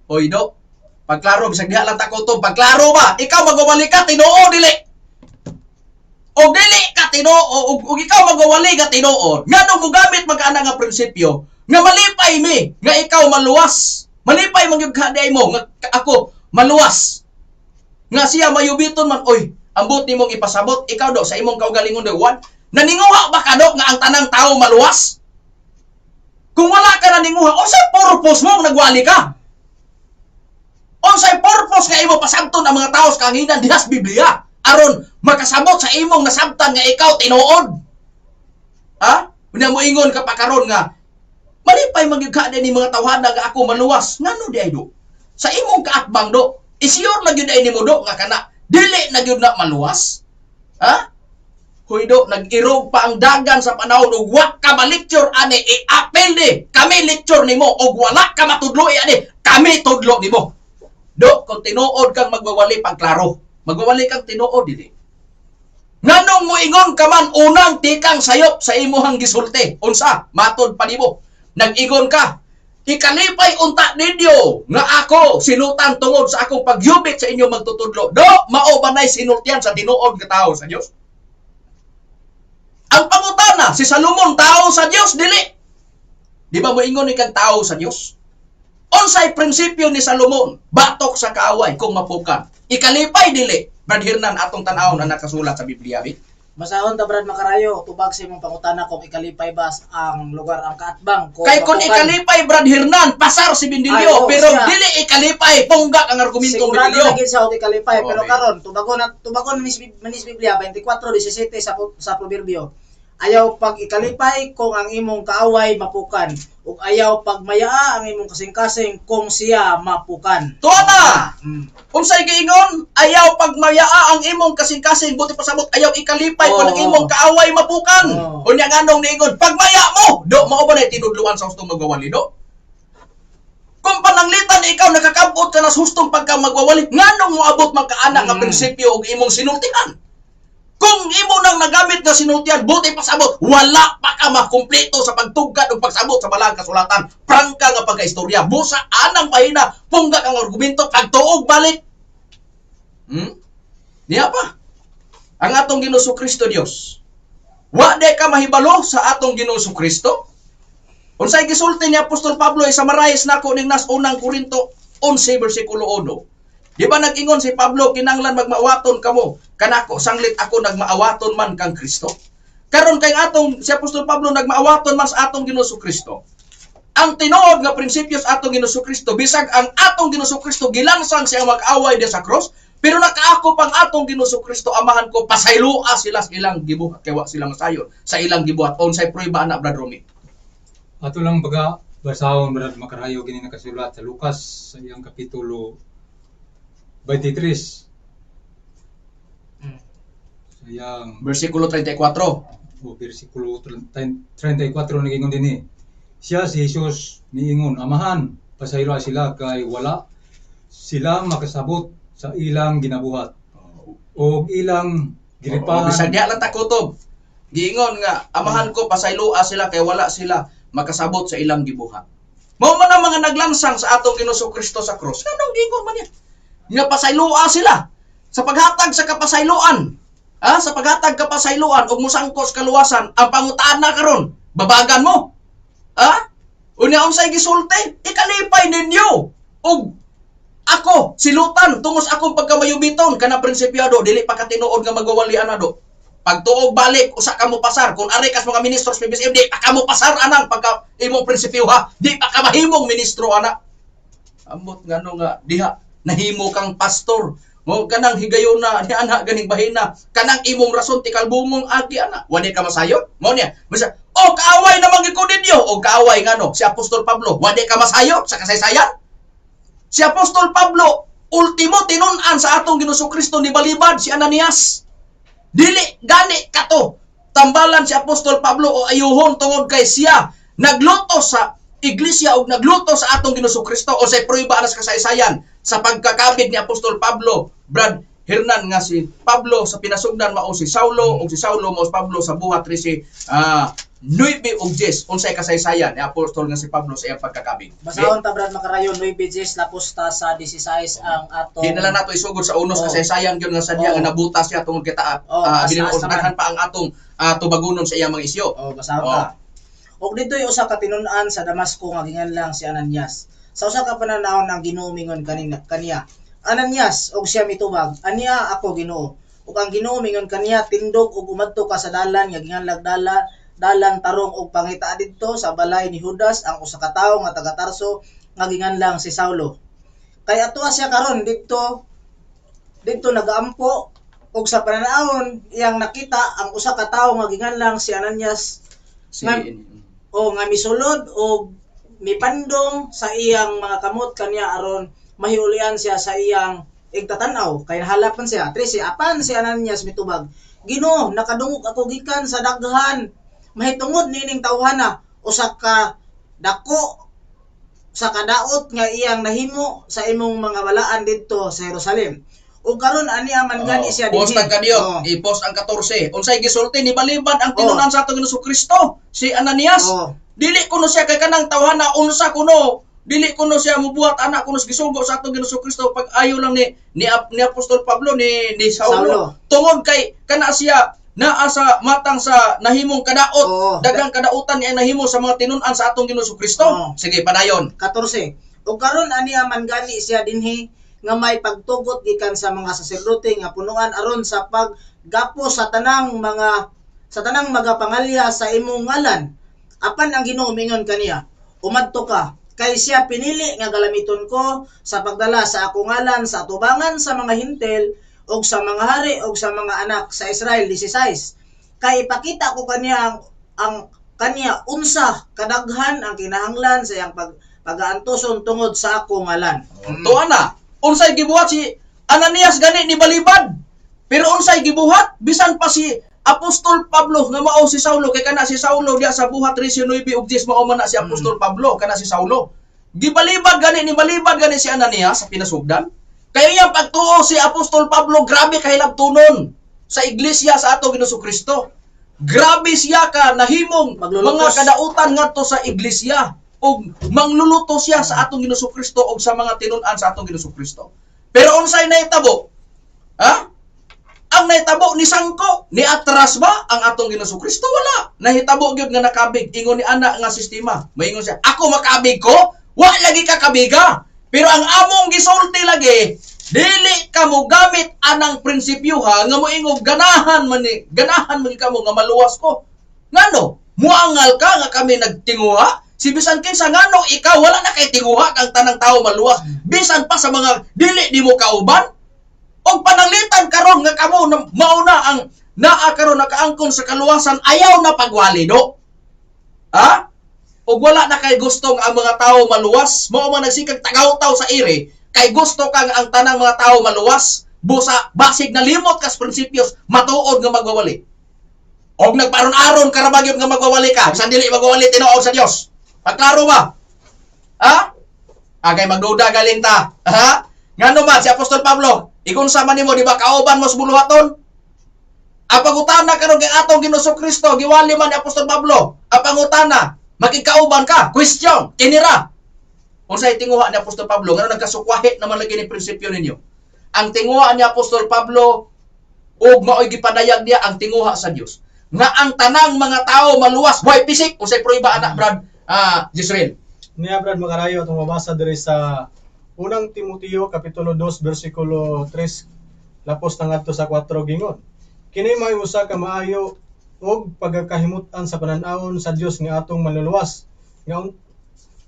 Oy do, pagklaro, bisag diha lang takotom, pagklaro ba, ikaw magwawali ka, tinoo, dili. O dili ka, tinoo, o ikaw magwawali ka, tinoo. Nga nung mugamit magkaana nga prinsipyo, nga malipay mi, nga ikaw maluwas. Malipay maging kahaday mo, nga ako maluwas. Nga siya mayubiton man, oy, ambot nimong ipasabot, ikaw do, sa imong kaugalingon do, naninguha ba ka do, nga ang tanang tao maluwas? Kung wala ka naninguha, unsay purpose mo nagwali ka? Unsay purpose nga imo pasabton ang mga tao sa kanginan dihas Biblia? Aron, makasabot sa imong nasabtan nga ikaw tinuod. Ha? Unya mo ingon ka pa karon nga, malipay magyugka ni mga tawhana nga ako maluwas. Ngano di ay do? Sa imong kaatbang do, isure na gyud ay nimo do nga kana dili na gyud na maluwas. Ha? Hoy do, nag-irog pa ang dagan sa panahon ug wa ka ma-lecture ani i-apel di. Kami lecture nimo ug wala ka matudlo ani. Kami tudlo nimo. Do, kung tinuod kang magwawali pagklaro. Magwawali kang tinuod dili. Nganong mo ingon ka man unang tikang sayop sa imuhang gisulti? Unsa? Matod pa nimo. Nag-ingon ka. Ikalipay unta ninyo nga ako sinutan tungod sa akong pagyubit sa inyo magtutudlo. Do, mao ba nay sinultian sa tinuod nga tao sa Dios? Ang pangutana, si Salomon tao sa Dios dili. Di ba mo ingon ikang tao sa Dios? Unsay prinsipyo ni Salomon? Batok sa kaaway kung mapukan. Ikalipay dili. Brad Hernan atong tan-aw na nakasulat sa Biblia bi. Masahon ta Brad Makarayo, tubag sa imong pangutana kung ikalipay ba ang lugar ang kaatbang kung Kay kung mapukan. ikalipay Brad Hernan, pasar si Bindilyo, Ay, oo, pero siya. dili ikalipay punggak ang argumentong Sigurado Bindilyo. lagi sa og ikalipay, pero Okay. karon tubagon manis Biblia 24:17 sa proverbio. Ayaw pag ikalipay kung ang imong kaaway mapukan, ug ayaw pag mayaa ang imong kasing-kasing kung siya mapukan. Tuwa na! Mm. Unsay giingon? Ayaw pagmayaa ang imong kasing-kasing, buti pasabot ayaw ikalipay kung ang Oo. imong kaaway mapukan. Oo. Unya nganong niingon, pagmaya mo, do mao ba na tinudluan sa hustong magwawali do? Kung pananglitan ikaw nakakabot ka na sa hustong pagka magwawali, nganong moabot man kaana nga prinsipyo og imong sinultian? Kung imo nang nagamit nga sinultian, buti pasabot, wala pa ka makumpleto sa pagtugkad o pagsabot sa balang kasulatan. Prangka nga pagkaistorya, busa anang pahina, punggak ang argumento, pagtuog balik. Diya pa. Ang atong Ginoo Kristo Dios. Wa de ka mahibalo sa atong Ginoo Kristo. Unsay gisulti ni Apostol Pablo sa Marais nako ning nas unang Korinto 11 bersikulo 1. Di ba nag-ingon si Pablo, kinanglan magmaawaton kamo, kanako sanglit ako nagmaawaton man kang Kristo. Karon kay atong si Apostol Pablo nagmaawaton man sa atong Ginoo Kristo. Ang tinuod nga prinsipyo sa atong Ginoo Kristo, bisag ang atong Ginoo Kristo gilansang siya mag-away di sa cross, pero nakaako pang atong Ginoo Kristo amahan ko pasaylua sila sa ilang gibuhat kay wa sila masayon sa ilang gibuhat. Unsay prueba na Brad Romy? Ato lang baga basahon Brad Makarayo kini nakasulat sa Lucas sa iyang kapitulo 23. Sayang Versikulo 34. o bersikulo 34 nagingon dinhi. Siya si Jesus niingon, Amahan, pasaylo sila kay wala sila makasabot sa ilang ginabuhat o ilang giripahan. Bisag diha lang ta kutob. Giingon nga, amahan ko pasayloa sila kay wala sila makasabot sa ilang gibuhat. Mao man ang mga naglansang sa atong Ginoong Kristo sa krus. Kanang giingon man yan. Nga pasayloa sila sa paghatag sa kapasayloan. Sa paghatag kapasayloan ug musangkos kaluwasan ang pangutaan na karon. Babagan mo. Unya unsay gisulti? Ikalipay ninyo. Ug ako silutan tungos akong pagkamayubiton kana prinsipyado dili pa katinuod nga magwawali anado. Pagtuog balik usa ka mo pasar kung ari kas mga ministro sa PBSM di pa ka mo pasar anang pagka imong prinsipyo di pa ka mahimong ministro ana. Ambot ngano nga diha nahimo kang pastor mo kanang higayuna ni ana ganing bahina kanang imong rason ti kalbumong agi ana wani ka masayon mo niya masa kaaway na magikod ninyo o kaaway ngano si Apostol Pablo wani ka masayon sa kasaysayan. Si Apostol Pablo ultimo tinun-an sa atong Ginoong Kristo ni balibad si Ananias. Dili gani kato tambalan si Apostol Pablo o ayuhon tungod kay siya nagluto sa iglesia o nagluto sa atong Ginoong Kristo o sa prueba na sa kasaysayan sa pagkakabig ni Apostol Pablo. Brad Hernan nga si Pablo sa pinasugdan mao si Saulo o si Saulo mao si Pablo sa buhat 9 o 10 unsay kasaysayan ni Apostol nga si Pablo sa iyang pagkakabig. Basahon ta Brad Makarayon 9:10 lapos ta sa 16 ang atong Hinala nato isugod sa unos kasaysayan gyud nga sa diya nga nabutas siya tungod kita ginausahan pa ang atong tubagunon sa iyang mga isyo. Basahon ta. Og dito'y usa ka tinun-an sa Damasco nga ginganlang si Ananias. Sa usa ka pananahon ang Ginoo mingon kaniya, Ananias, og siya mitubag, aniya ako Ginoo. Ug ang Ginoo mingon kaniya, tindog ug umadto ka sa dalan nga ginganlag dalan tarong og pangita didto sa balay ni Judas ang usa ka tawo nga taga Tarso nga ginganlang si Saulo. Kay atoa siya karon didto nagaampo og sa pananahon iyang nakita ang usa ka tawo nga ginganlang si Ananias nga misulod og mipandong sa iyang mga kamot kaniya aron mahiulian siya sa iyang igtatanaw kay nahalapan siya. 13 apan si Ananias mitubag, Ginoo, nakadungog ako gikan sa daghan mahitungod nining tawhana usa ka dako sa kadaot nga iyang nahimo sa imong mga balaan didto sa Jerusalem. Ug karon aniya man gani siya dinhi. Post ang kadiyo, i-post ang 14. Unsay gisulti ni balibad ang tinunan sa atong Ginoong Kristo, si Ananias. Dili kuno siya kay kanang tawhana unsa kuno. Dili kuno siya mubuhat anak kuno gisugo sa atong Ginoong Kristo pag ayo lang ni Apostol Pablo ni Saulo. Tungod kay kana siya naa sa matang sa nahimong kadaot, dagang kadautan niya nahimo sa mga tinun-an sa atong Ginoong Kristo. Sige, padayon. 14. Ug karon aniya man gani siya dinhi nga may pagtugot gikan sa mga saserdote nga punuan aron sa paggapo sa tanang mga pangalya sa imong ngalan. Apan ang Ginoo mingon kaniya, umadto ka kay siya pinili nga galamiton ko sa pagdala sa akong ngalan sa atubangan sa mga hintel og sa mga hari og sa mga anak sa Israel. 16. Kay ipakita ko kaniya ang kaniya unsa kadaghan ang kinahanglan sa iyang pag-aantoson tungod sa akong ngalan. Tuwa na, unsay gibuhat si Ananias gani ni balibad. Pero unsay gibuhat bisan pa si Apostol Pablo nga mao si Saulo kay kana si Saulo diya sa buhat 19 ug 10 mao man na si Apostol Pablo kana si Saulo. Gibalibad gani si Ananias sa pinasugdan. Kaya iyang pagtuo si Apostol Pablo grabe kahilabtunon sa iglesia sa atong Ginoong Kristo. Grabe siya ka nahimong mga kadautan ngadto sa iglesia ug mangluluto siya sa atong Ginoong Kristo ug sa mga tinun-an sa atong Ginoong Kristo. Pero unsay nahitabo? Ang nahitabo ni sangko, ni atras ba ang atong Ginoong Kristo? Wala. Nahitabo gyud nga nakabig ingon ni ana nga sistema. Maingon siya, ako makabig ko? Wa lagi ka kabiga. Pero ang among gisulti lagi, dili ka mo gamit anang prinsipyo nga moingog ganahan man kamo nga maluwas ko. Ngano? Muangal ka nga kami nagtinguha? Si bisan kinsa ngano ikaw wala na kay tinguha kang tanang tao maluwas. Bisan pa sa mga dili nimo kauban. Og pananglitan karon nga kamo mauna ang naa karon nakaangkon sa kaluwasan ayaw na pagwalido. Og wala na kay gusto nga ang mga tao maluwas, mao man nagsikag tagaw-taw sa ire, kay gusto kang ang tanang mga tao maluwas, busa basig na limot kas prinsipyos matuod nga magwawali. Og nagparon-aron ka ra ba gyud nga magwawali ka? Bisan dili magwawali tinuod sa Dios. Pagklaro ba? Ha? Agay magduda galing ta. Ha? Ngano man si Apostol Pablo, ikunsa man nimo di ba kauban mo sa buluhaton? Apangutana karon kay atong Ginoo Kristo, giwali man ni Apostol Pablo. Apangutana, makikauban ka? Question, kinira. Unsay tinguha ni Apostol Pablo? Ngano nagkasukwahi naman lagi ni prinsipyo ninyo? Ang tinguha ni Apostol Pablo ug maoy gipadayag niya ang tinguha sa Dios. Nga ang tanang mga tao maluwas, way pisik. Unsay prueba anak Brad Jisrael? Niya Brad makarayo atong mabasa diri sa unang Timoteo kapitulo 2 bersikulo 3 lapos na ngadto sa 4 gingon. Kini may usa ka maayo og pagkakahimutan sa panan-awon sa Dios nga atong manluluwas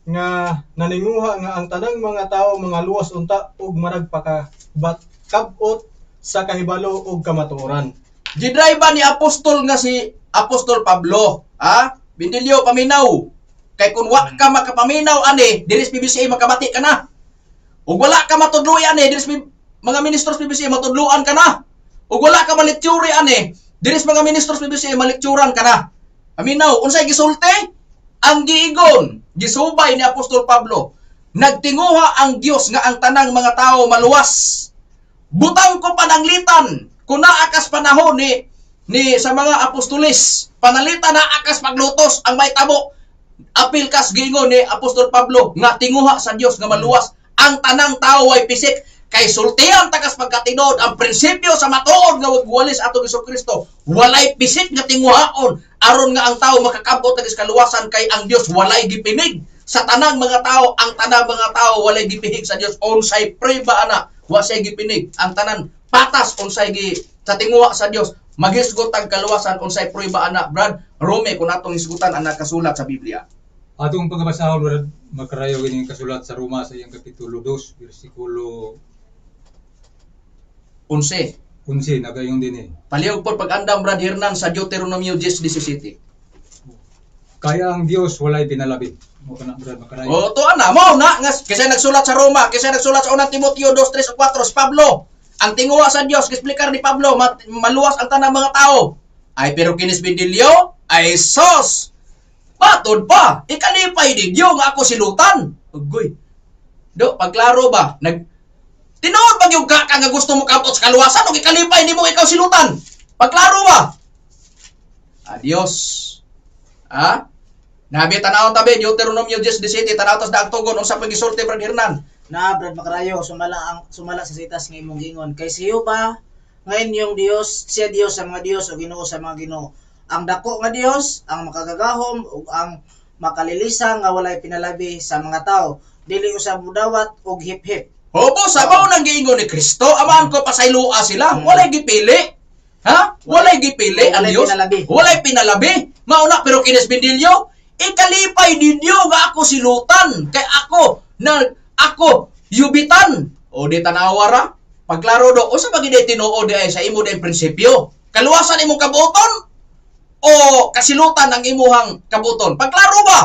nga naninguha nga ang tanang mga tao mga luwas unta ug managpakabot sa kahibalo ug kamatuoran. Gidraiba ni apostol nga si Apostol Pablo, Bindilyo paminaw. Kay kung wa ka makapaminaw ani, diris PBCA makabati ka na. Ug wala ka matudloy ani, diris mga ministros PBCA matudluan ka na. Ug wala ka malitsyuri ani, diris mga ministros PBCA malitsyuran ka na. Aminaw, unsay gisulti? Ang giigon, gisubay ni Apostol Pablo, nagtinguha ang Dios nga ang tanang mga tao maluwas. Butang ko pananglitan, kung naakas panahon ni sa mga apostolis, panalitan na akas paglutos ang may tabo. Apil kas giingon ni Apostol Pablo nga tinguha sa Dios nga maluwas ang tanang tao ay pisik. Kay sultihan takas pagkatinod ang prinsipyo sa matuod nga wagwalis atong Kristo. Walay pisik nga tinguhaon aron nga ang tao makakabot sa kaluwasan kay ang Dios walay gipinig sa tanang mga tao. Ang tanang mga tao walay gipihig sa Dios. Unsay prueba ana wa say gipinig ang tanan patas unsay gi sa tinguha sa Dios. Maghisgot ang kaluwasan unsay prueba ana Brad Rome kung atong hisgutan ang nakasulat sa Biblia. Atong pagbasahon Brad makarayo kining kasulat sa Roma sa iyang kapitulo 2 bersikulo 11. 11 nagayon din Palihog po pag-andam Brad Hernan sa Deuteronomio 10:17. Kaya ang Dios walay pinalabi. Mo kana Brad makarayo. O to ana mo na nga kasi nagsulat sa Roma, kasi nagsulat sa unang Timoteo 2:3 ug 4 si Pablo. Ang tinguha sa Dios, explicar ni Pablo, maluwas ang tanang mga tao. Ay pero kinis Bindilyo, ay sos. Patod pa, ikalipay ninyo nga ako silutan. Ugoy. Do, pagklaro ba? Tinuod pag yung kaka nga gusto mo kabot sa kaluwasan o ikalipay ni mo ikaw silutan. Pagklaro ba? Adios. Nabi tanawon tabi, Deuteronomio 10:17, tanawon tas daagtugon, unsa pag gisulti Brad Hernan. Na Brad Makarayo, sumala sa sitas nga imong gingon. Kay siyo ba ngayon yung Dios, siya Dios sa mga Dios o Ginoo sa mga Ginoo. Ang dako nga Dios, ang makagagahom ug ang makalilisa nga walay pinalabi sa mga tao. Dili usab mudawat og hip-hip. Opo, sabaw nang giingon ni Kristo, amaan ko pasaylua sila. Walay gipili. Walay gipili ang Dios. Walay pinalabi. Mauna pero kinis Bindilyo, ikalipay ninyo nga ako silutan kay ako yubitan. O di tanawara. Pagklaro do, o sa pagide tinuod ay sa imo day prinsipyo. Kaluwasan imong kabuton o kasilutan ang imuhang kabuton. Pagklaro ba?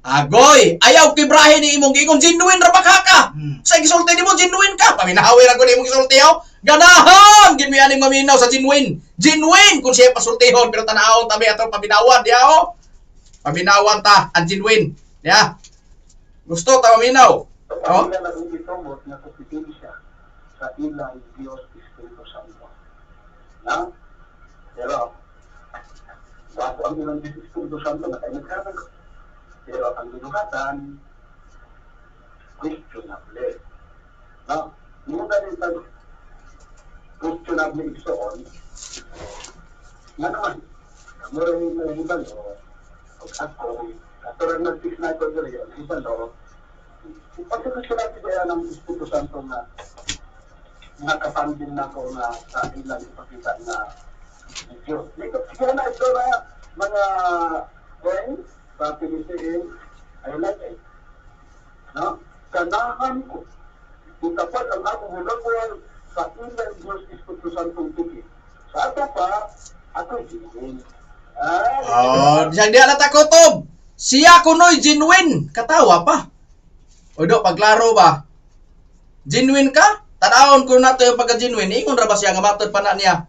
Agoy, ayaw kibrahin ni imong giingon genuine ra bakaka. Sa gisulti nimo genuine ka. Paminahawi ra gud imong gisulti Ganahan gid mi aning maminaw sa genuine. Genuine kung siya pasultihon pero tanawon tabi atong pabinawan diha Pabinawan ta ang genuine. Diha. Gusto ta maminaw. Ang ila nag-itumot na kupipili siya sa ilang Diyos Espiritu Santo. Pero bago ang ilang Diyos Espiritu Santo na tayo nagkatag. Pero ang ginuhatan, questionable. Muna rin tayo questionable igsoon. Nga naman, mura rin na ibang ako, katulad nag-fix na ito rin, ibang pagkakasulat kaya ng Espiritu Santo na nakapandin na ko na sa ilang ipakita na Diyos. Siguro na ito na mga friends sa PBCA ay like kanahan ko itapat ang akong hulagwal sa ilang Diyos Espiritu Santo tiki. Sa ato pa, ako genuine. Siyang di alata kotob. Siya kunoy genuine. Katawa pa. Odo, pagklaro ba? Genuine ka? Tanawon ko nato yung pagka-genuine. Ingon ra ba siya nga matod pa na niya?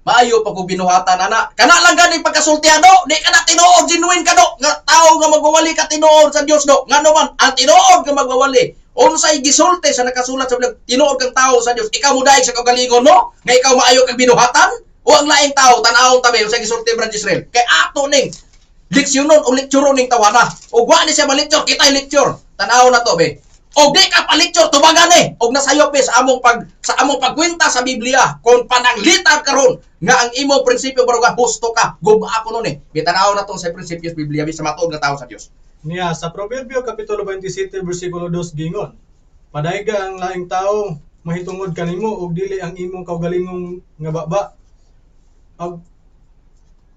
maayo pa ko binuhatan ana. Kana lang gani pagkasultiado, di ka na tinuod genuine ka do. Nga tao nga magwawali ka tinuod sa Dios do. Ngano man ang tinuod nga magwawali. Unsay gisulti sa nakasulat sa Biblia, tinuod kang tao sa Dios. Ikaw mo daig sa kaugalingon mo, nga ikaw maayo kag binuhatan o ang laing tao tan-awon tabi unsay gisulti Brad Israel. Kay ato ning leksyonon o lekturon ning tawana. O wa ni siya ma-lecture, kitay lecture. Tan-awon na to be. Og di ka pa-lecture tubagan ni. Og nasayop sa among pagkwenta sa Biblia kon pananglitan karon nga ang imong prinsipyo baruga husto ka. Guba ako nun eh. Bitanaw na tong sa prinsipyo sa Biblia sa matuod nga tao sa Dios. Niya sa Proverbio kapitulo 27 bersikulo 2 gingon. Padayga ang laing tao mahitungod kanimo ug dili ang imong kaugalingong nga baba.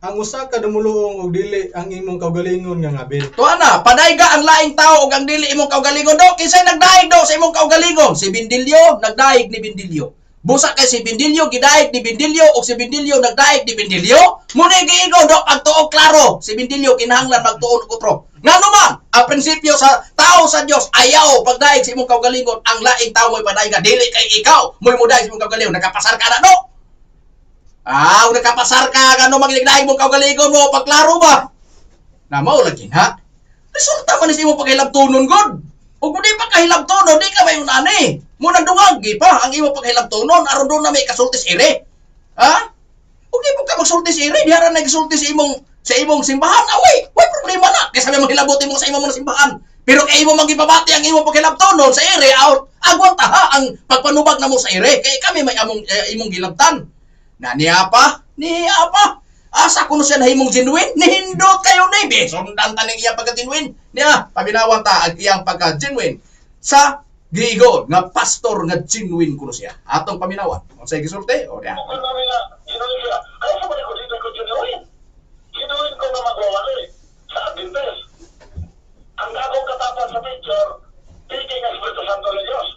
Ang usa ka dumuluong ug dili ang imong kaugalingon nga ngabil. Tuana, padayga ang laing tao ug ang dili imong kaugalingon do. Kinsay nagdaig do sa imong kaugalingon? Si Bindilyo nagdaig ni Bindilyo. Busa kay si Bindilyo gidaig ni Bindilyo ug si Bindilyo nagdaig ni Bindilyo. Muna giingon do pagtuo klaro. Si Bindilyo kinahanglan magtuon og utro. Ngano man ang prinsipyo sa tao sa Dios ayaw pagdaig sa imong kaugalingon ang laing tao mo'y padayga dili kay ikaw mo'y mudaig sa imong kaugalingon nakapasar ka na do. Kung nakapasar ka gano magligdaig mong kaugalingon mo pagklaro ba? Na mao lagi ha. Resulta man sa imong paghilabtonon god. Ug kung di pa kahilabtonon di ka mayon ani. Mo nagdungagi pa ang imong paghilabtonon aron do na may kasultis ire. Ha? Ug di pa ka magsultis ire diha ra nagsulti sa imong simbahan. Away, way problema na. Kay sabi mo hilabuti mo sa imong simbahan. Pero kay imo magipabati ang imong paghilabtonon sa ire agwat ha ang pagpanubag namo sa ire. Kay kami may imong gilabtan. Na niya pa. Asa kuno siya nahimong genuine? Nihindot kayo na ibe. Sundan ta ning iyang pagka-genuine. Niya, pabinawan ta ang iyang pagka-genuine sa giigod nga pastor nga genuine kuno siya. Atong paminawan. Unsay gisulti? O diya. Kung kami nga, genuine siya. Kaya sa mga dito ko genuine. Genuine ko na magwawali sa Adventist. Ang akong katapan sa picture, speaking ng Espiritu Santo ng Diyos.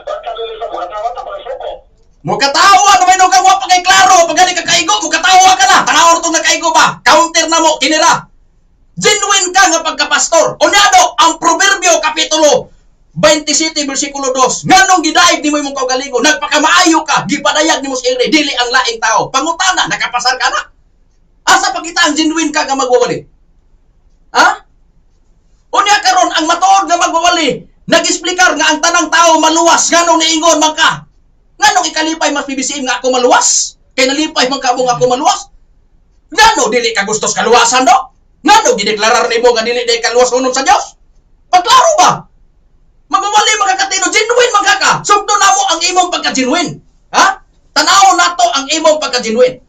Pagkalili sa mga tawa, tapos suko. Mukatawa na may nung wa pa kay klaro. Pag gani ka kaigo, mukatawa ka na. Tanaw itong nakaigo ba? Counter na mo, kinira. Genuine ka nga pagkapastor. Unyado, ang Proverbio Kapitulo 27, versikulo 2. Nganong gidaig ni mo imong kaugalingon, nagpakamaayo ka, gipadayag ni mo sa ire, dili ang laing tao. Pangutana, nakapasar ka na. Asa pa kita ang genuine ka nga magwawali? Ha? Unya karon ang matuod nga magwawali, nag-explicar nga ang tanang tao maluwas, nganong niingon man ka? Nganong ikalipay mas bibisiin nga ako maluwas? Kay nalipay man ka mo nga ako maluwas? Ngano dili ka gustos kaluwasan do? Ngano gideklarar nimo nga dili day kaluwas unon sa Dios? Pagklaro ba? Magwawali magkakatino, genuine magkaka. Sugdo namo ang imong pagka-genuine. Ha? Tanaw nato ang imong pagka-genuine.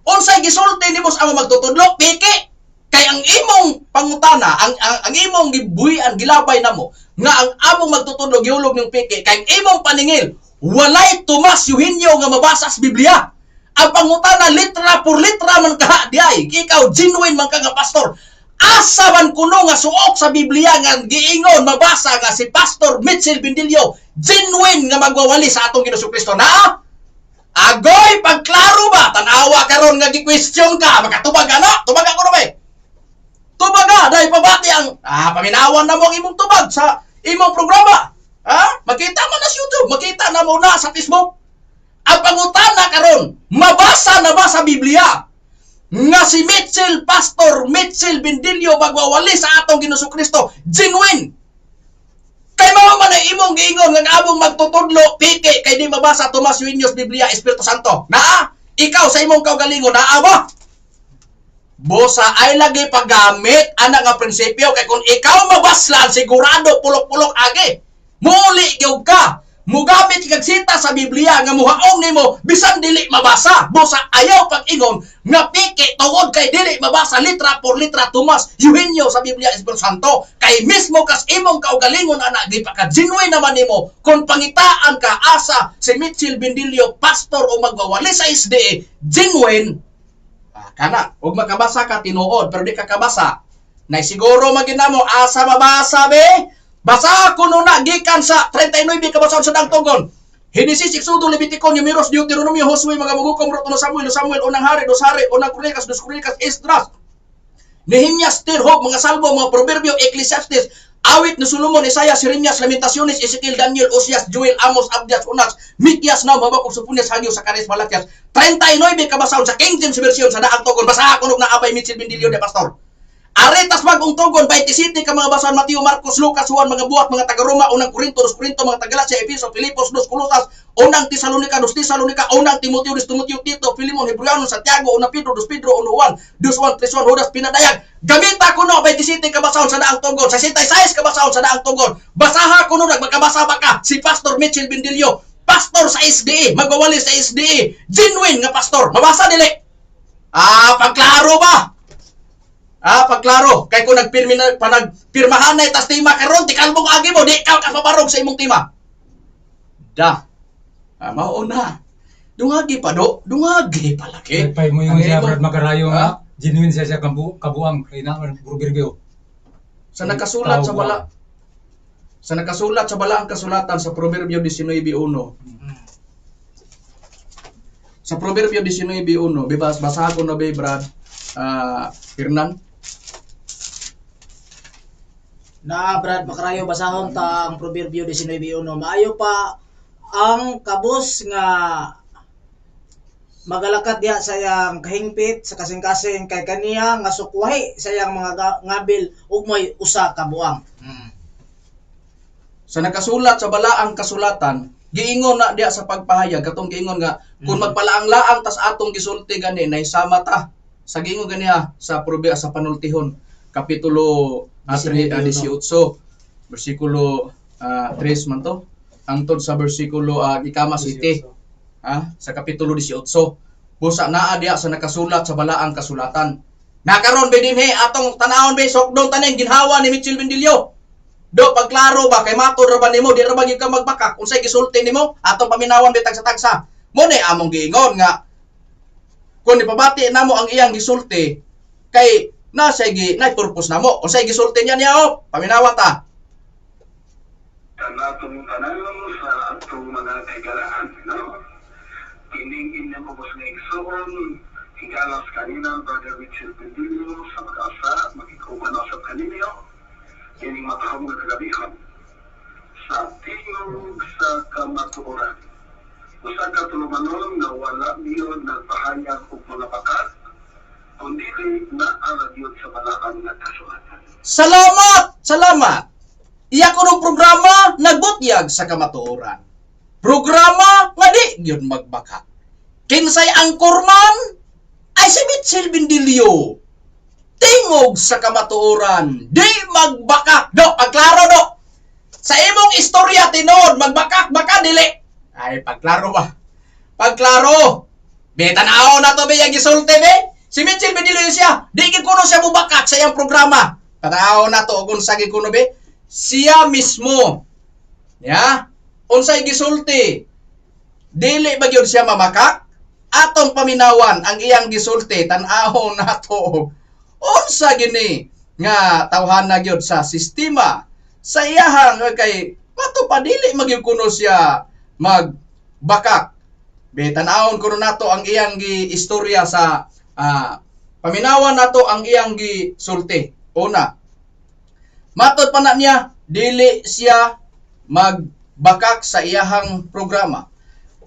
Unsay gisulti nimo sa among magtutudlo? Piki. Kay ang imong pangutana, ang imong gibuhian, gilabay namo nga ang among magtutudlo giulog ng piki kay ang imong paningil walay Tomas Eugenio nga mabasa sa Biblia. Ang pangutana litra por litra man ka diay. Ikaw genuine man ka nga pastor. Asa man kuno nga suok sa Biblia nga giingon mabasa nga si Pastor Mitchell Bindilyo genuine nga magwawali sa atong Ginoong Kristo na agoy pagklaro ba tanawa karon nga gi-question ka makatubag ana tubag ako na ba tubaga dahil pabati ang paminawan na mo ang imong tubag sa imong programa. Makita mo na sa YouTube, makita na mo na sa Facebook. Ang pangutana karon, mabasa na ba sa Biblia nga si Pastor Mitchell Bindilyo magwawali sa atong Ginoong Kristo genuine? Kay mao man ay imong giingon nga among magtutudlo piki kay di mabasa Tomas Eugenio Biblia Espiritu Santo. Naa, ikaw sa imong kaugalingon naa ba? Bosa ay lagi paggamit ana nga prinsipyo kay kung ikaw mabaslan sigurado pulok-pulok agi. Muli gyud ka. Mugamit kag sita sa Biblia nga muhaong nimo bisan dili mabasa. Bosa ayaw pag-ingon nga piki tungod kay dili mabasa litra por litra Tomas Eugenio sa Biblia Espiritu Santo. Kay mismo kas imong kaugalingon ana di pa ka genuine naman nimo kung pangitaan ka asa si Mitchell Bindilyo pastor o magwawali sa SDA genuine. Kana, ug makabasa ka tinuod pero di ka kabasa. Nay siguro maginamo asa mabasa be. Basa kuno na gikan sa 39 kabasahon sa dangtogon. Henesis, Exodo, Levitico, Numeros, Deuteronomio, Josue, mga magukom, Roto, Samuel, unang hari, dos hari, unang Kronikas, dos Kronikas, Esdras, Nehemias, Job, mga Salmo, mga Proverbio, Ecclesiastes, Awit ni Solomon, Isaias, Jeremias, Lamentaciones, Ezekiel, Daniel, Osias, Joel, Amos, Abdias, Unas, Mikias, Nahum, Habakuk, Soponias, Hageo, Zacarias, Malakias. 39 kabasahon sa King James version sa daang tugon. Basaha ko na abay Mitchell Bindilio de Pastor. Aretas bagong tugon, 27 ka mga basahon, Mateo, Marcos, Lucas, Juan, mga buhat, mga taga-Roma, unang Korinto, 2 Korinto, mga taga-Galacia, Efeso, Filipos, 2 Colosas, unang Tesalonika, 2 Tesalonika, unang Timoteo, 2 Timoteo, Tito, Filemon, Hebreano, Santiago, unang Pedro, 2 Pedro, 1 Juan, 2 Juan, 3 Juan, Judas, Pinadayag. Gamita ko no, 27 kabasahon sa daang tugon, 66 kabasahon sa daang tugon. Basaha ko no, nagmakabasa ba ka? Si Pastor Mitchell Bindilio, pastor sa SDA, magwawali sa SDA, genuine nga pastor. Mabasa dili. Pagklaro ba? Pagklaro. Kay kung nagpirmahan na itas tima karon, tikalbong agi mo, di ikaw kapabarog sa imong tima. Mauna. Dungagi pa do, dungagi pa laki. Pay mo yung Ang siya imo- Brad Macarayo Ha? nga. Genuine siya kabuang kay na Burgergyo. Sa nakasulat sa bala. Sa nakasulat sa bala ang kasulatan sa Proverbio 19:1. Sa Proverbio 19:1, basahan ko na ba, Brad? Hernan. Na Brad Macarayo, basahon ta ang Proverbio 19:1. Maayo pa ang kabus nga magalakat diha sa iyang kahingpit sa kasing-kasing kay kaniya nga sukwahi sa iyang mga ngabil ug may usa ka buang. Sa nakasulat sa balaang kasulatan, giingon na diya sa pagpahayag katong giingon nga kung magpalaang-laang tas atong gisulti gani naisama ta. Sa giingon ganiya sa Proverbio sa Panultihon kapitulo 18 bersikulo 3 man to. Hangtod sa bersikulo ikama 7. Sa kapitulo 18. Busa naa diya sa nakasulat sa balaang kasulatan. Nakaron ba dinhi atong tanawon ba sokdon taning ginhawa ni Mitchell Bindilio. Do pagklaro ba kay matud ra ba nimo di ra ba gyud ka magbakak unsay gisulti nimo atong paminawan bitag sa tagsa. Mo ni among giingon nga kun ipabati namo ang iyang gisulti kay nasa purpose namo unsay gisulti niya paminawan ta. Kanatong tanan sa atong mga kaigalaan, no? Kining inyong ubos nga igsoon, higalas kanina, Brother Mitchell Bindilio, sa mag-asa, magikuman sa kaninyo, kining matahong nga kagabihon, sa tingog sa kamatuoran. Usa ka tulumanon na wala niyo nagpahayag og mga bakat, kundi na alagyod sa balaang nga kasulatan. Salamat! Iya ko ng programa nagbutyag sa kamatuoran. Programa nga di gyud magbaka. Kinsay ang kurman ay si Mitchell Bindilio. Tingog sa kamatuoran, di magbaka. Do, pagklaro do. Sa imong istorya tinod, magbaka dili. Ay, pagklaro ba? Pagklaro. Betanaw na to ba yung gisulti be? Si Mitchell Bindilio siya, di kuno siya mubakak sa iyang programa. Tanaw na to, kung sa kuno be, siya mismo. Ya? Unsay gisulti. Dili ba gyud siya mamakak? Atong paminawan ang iyang gisulti tan-aw nato. Unsa gini nga tawhana gyud sa sistema sa iyahang kay matupadili magyud kuno siya magbakak. Betan-awon kuno nato ang iyang giistorya sa paminawan nato ang iyang gisulti. Una, matod pa na niya dili siya magbakak sa iyahang programa.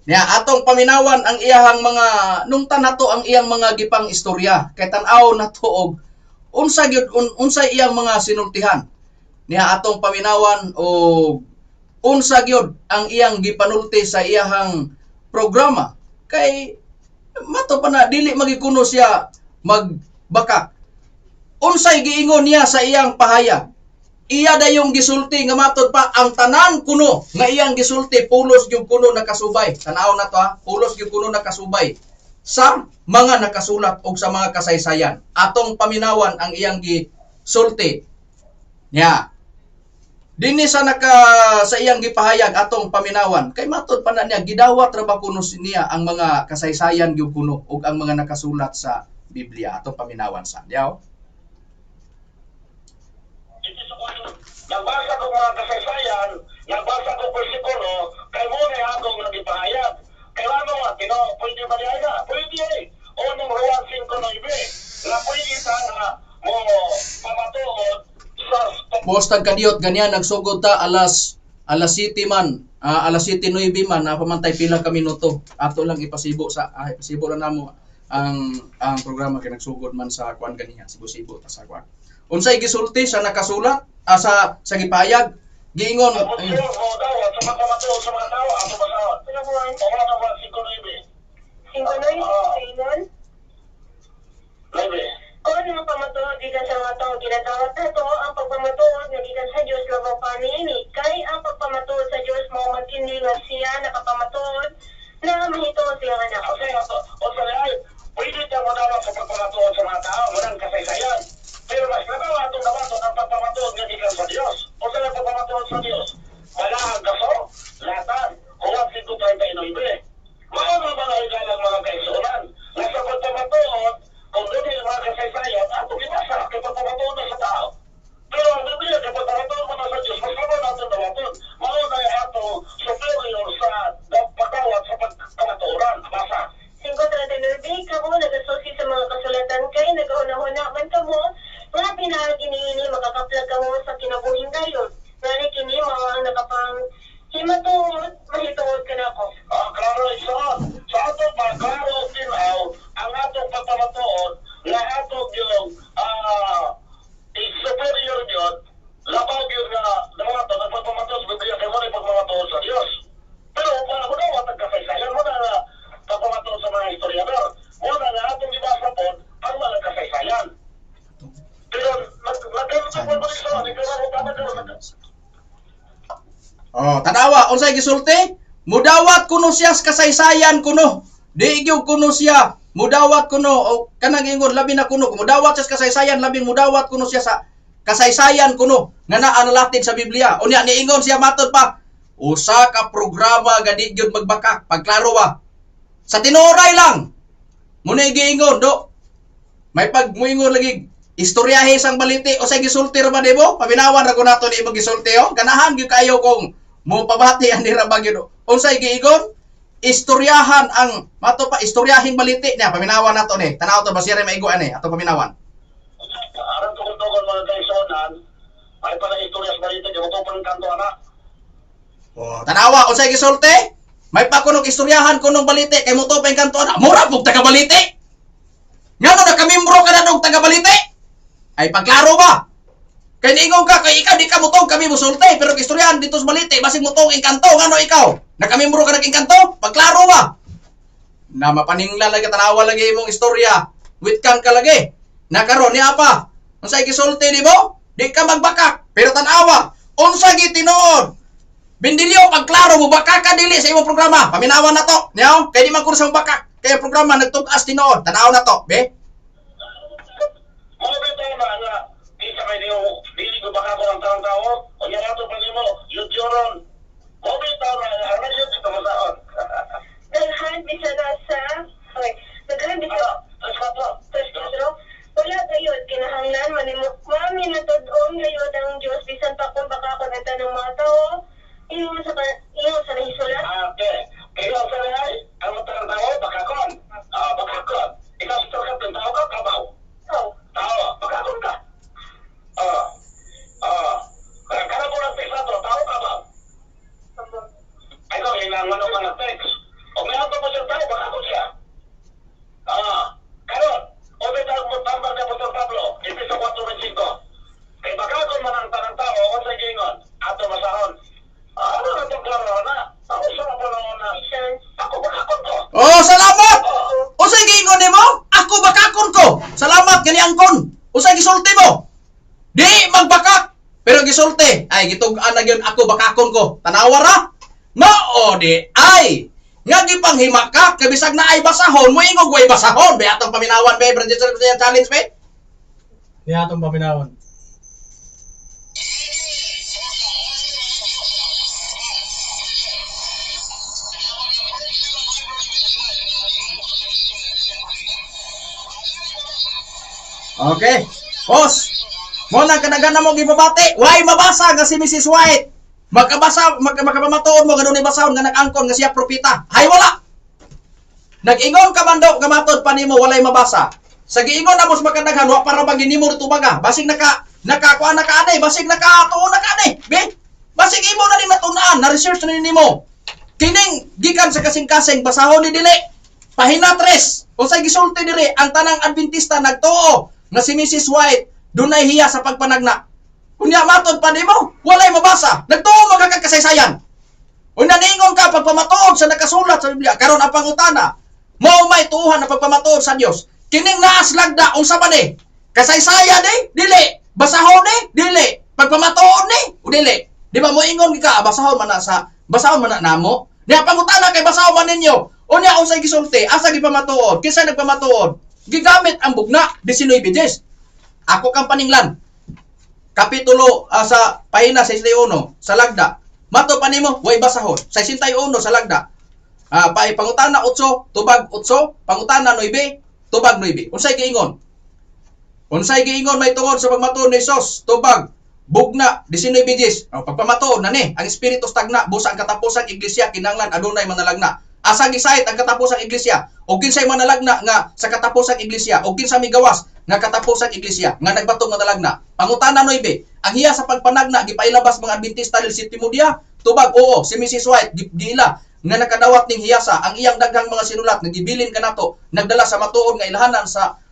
Niya atong paminawan ang iyahang mga nungtan nato ang iyang mga gipang istorya kay tan-aw nato og unsa gyud unsa iyang mga sinultihan. Niya atong paminawan og unsa gyud ang iyang gipanulti sa iyahang programa kay mato pa na dili magikuno siya magbakak. Unsay giingon niya sa iyang pahayag? Iya dayong gisulti nga matod pa ang tanan kuno nga iyang gisulti pulos gyud kuno nakasubay. Tan-aw na to pulos gyud kuno nakasubay sa mga nakasulat og sa mga kasaysayan. Atong paminawan ang iyang gisulti. Nya. Dinhi sa sa iyang gipahayag atong paminawan kay matod pa na niya gidawat ra ba kuno niya ang mga kasaysayan gyud kuno ug ang mga nakasulat sa Biblia atong paminawan sa diaw. Nagbasa ko mga kasaysayan, nagbasa ko bersikulo, kay mo na akong nagipahayag. Kailan mo nga, pwede ba niya na? Pwede eh. O nung Juan 5:9, na pwede ta nga mo pamatuod sa Postag kadiyot ganyan nagsugod ta alas 7 man, alas 7:09 man, pamantay pila ka minuto. Ato lang ipasibo ipasibo lang namo ang programa kay nagsugod man sa kuan ganiha, sibo-sibo ta sa kuan. Unsay gisulti sa nakasulat sa gipahayag giingon Ang motion mo daw sa pagpamatuod sa mga tao ato basahon. Ano buwan? Wala ka ba 5-9? 5-9, Simon? Lebe. Kung ang pamatuod gikan sa mga tao ginatawag nato, ang pagpamatuod nga gikan sa Dios labaw panini. Kay ang pagpamatuod sa Dios mao magkindi nga siya nakapamatuod na mahitungod siya nga anak. Okay, o sa lahat, pwede ka mo daw sa pagpamatuod sa mga tao, walang kasaysayan. Pero mas nagawa itong nabato ang pagpamatuod nga gikan sa Diyos. O sa lahat pagpamatuod sa Diyos, wala ang kaso, latan, huwag 5:39. Mao na mga higalang mga kaigsunan. Nasa pagpamatuod, kung doon yung mga kasaysayan, ato binasa, kay pagpamatuod na sa tao. Pero ang Biblia, kay pagpamatuod mo na sa Diyos, mas naman natin nabaton. Mao na yung ato superior sa pagkawat sa pagpamatuoran. Basa. 5:39 kamo nagasusi sa mga kasulatan kay nagauna-una man kamo nga pinaagi niini makakaplag kamo sa kinabuhing dayon. Ngani kini mao ang nakapang himatuod mahituod kanako. Klaro ison. Sa ato pa, klaro tinaw, ang atong pagpamatuod, na atong yung superior yun, labaw yun nga, naman ito, nagpapamatuod sa Biblia, kaya mo na yung pagpamatuod sa Diyos. Pero kung ako daw, at nagkasaysayan mo na nga, pagpamatuod sa mga historiador, mo na nga atong ibasa po, ang mga kasaysayan. Pero, nagkaroon po ba ito, tanawa unsay gisulti? Mudawat kuno siya sa kasaysayan kuno. Di gyud kuno siya mudawat kuno o kanang ingon labi na kuno mudawat siya sa kasaysayan labing mudawat kuno siya sa kasaysayan kuno nga naa nalatid sa Biblia. Unya niingon siya matud pa usa ka programa gadi gyud magbakak pagklaro ba. Sa tinuray lang. Muna giingon do. May pagmuingon lagi istoryahe sang baliti o sa gisulti ra ba debo? Paminawan ra ko nato ni imong gisulti o. Ganahan gyud kayo kung mo pabati ang dira ba gyud. Unsay giingon? Istoryahan ang mato pa istoryahin baliti niya paminawan nato ni. Tanaw to basire maigo ani ato paminawan. Aron tugon mga kaisonan, ay pala istorya sa balita, yung ito pang kanto anak. Tanawa unsay gisulti? May pa kunog istoryahan kunong baliti kay mo to pa kanto ana. Mura pug taga baliti. Ngano na kamembro ka na dog taga baliti? Ay pagklaro ba? Kay niingon ka kay ikaw di ka mutong kami musulti pero istoryahan dito sa baliti basig mutong inkanto ngano ikaw? Nakamembro ka nag-inkanto? Pagklaro ba? Na mapaningla lagi tanawa lagi imong istorya. Witkan ka lagi. Nakaron ni apa? Unsay gisulti di mo? Di ka magbakak pero tanawa unsa gitinuod? Bindilyo pagklaro mo baka ka dili sa imong programa. Paminawan na to. Niyaw kay di man kursa baka kay programa nagtug-as tinuod. Tanaw na to, be? Mga bito na nga, isa kayo niyo, dili ko baka ko ng tao, o yan ato pa mo, yudyoron. Mga bito na, ano yun ito masahon? Daghan bisa nasa daghan bisa wala gayod kinahanglan mami natod-on gayod ang Dios bisan pa kung baka ko nagta ng mga tao ingon sa nahisulat. Okay. Kaya sa lahat, ang matang tao, bakakon. Bakakon. Ikaw sa tarkat ng tao ka, kabaw. Tao, bakakon ka. Kaya mo ng text na to, tao kabaw. Ay ko, kailangan mo ng text. O may ato mo siyang tao, bakakon siya. Karon, o may tambal ka po sa Pablo, Episo 4:25. Kay bakakon man ang tanang tao, o sa gingon, ato masahon. Ano na itong klaro na? Ako sa mga panahon na, ako bakakon ko. Oh, salamat! Usay giingon nimo? Ako bakakon ko. Salamat gani angkon. Usay gisulti mo? Di magbakak. Pero gisulti. Ay gitug-an na gyud ako bakakon ko. Tanawa ra? Mao di ay. Nga gipanghimakak kay bisag na ay basahon mo ingog way basahon. Be atong paminawan be Bridget challenge be. Ni atong paminawan. Okay. Boss. Mo na kadaghan mo gipabati. Why mabasa nga si Mrs. White? Makapamatuod mo ganun ibasahon nga nag-angkon nga siya propita. Hay wala. Nag-ingon ka man daw kamatod pa nimo walay mabasa. Sa giingon na mos makadaghan wa para bagin nimo dito baga. Basig nakakuha na ka ani, basig nakatuon na ka ani, be. Basig imo na ni matunaan, na research na nimo. Kining gikan sa kasing-kasing basahon ni dili. Pahina 3. Unsay gisulti diri ang tanang Adventista nagtuo nga si Mrs. White dunay hiya sa pagpanagna. Unya matod pa nimo, walay mabasa. Nagtuo magkakasaysayan. Unya niingon ka pagpamatuod sa nakasulat sa Biblia karon ang pangutana. Mao may tuohan na pagpamatuod sa Dios. Kining naas lagda unsa man ni? Kasaysayan ni? Dili. Basahon ni? Dili. Pagpamatuod ni? O dili. Di ba mo ingon ka basahon man na namo? Niya pangutana kay basahon man ninyo. Unya unsay gisulti? Asa gipamatuod? Kinsa nagpamatuod? Gigamit ang bugna 19:10. Ako kang paninglan. Kapitulo sa pahina 61 sa lagda. Mato pa nimo way basahon. 61 sa lagda. Pangutana 8, tubag 8, pangutana 9, tubag 9. Unsay giingon? Unsay giingon may tungod sa pagmatuod ni Hesus? Tubag bugna 19:10. Pagpamatuod na ni ang espiritu stagna busa ang katapusang iglesia kinahanglan adunay manalagna. Asa gisayt ang katapusang iglesia? O kinsay manalagna nga sa katapusang iglesia? O kinsa migawas nga katapusang iglesia nga nagbatong manalagna? Pangutana 9, ang hiya sa pagpanagna gipailabas mga Adventista del Sétimo Día? Tubag oo, si Mrs. White giila nga nakadawat ning hiyasa ang iyang daghang mga sinulat nga gibilin kanato nagdala sa matuod nga ilhanan sa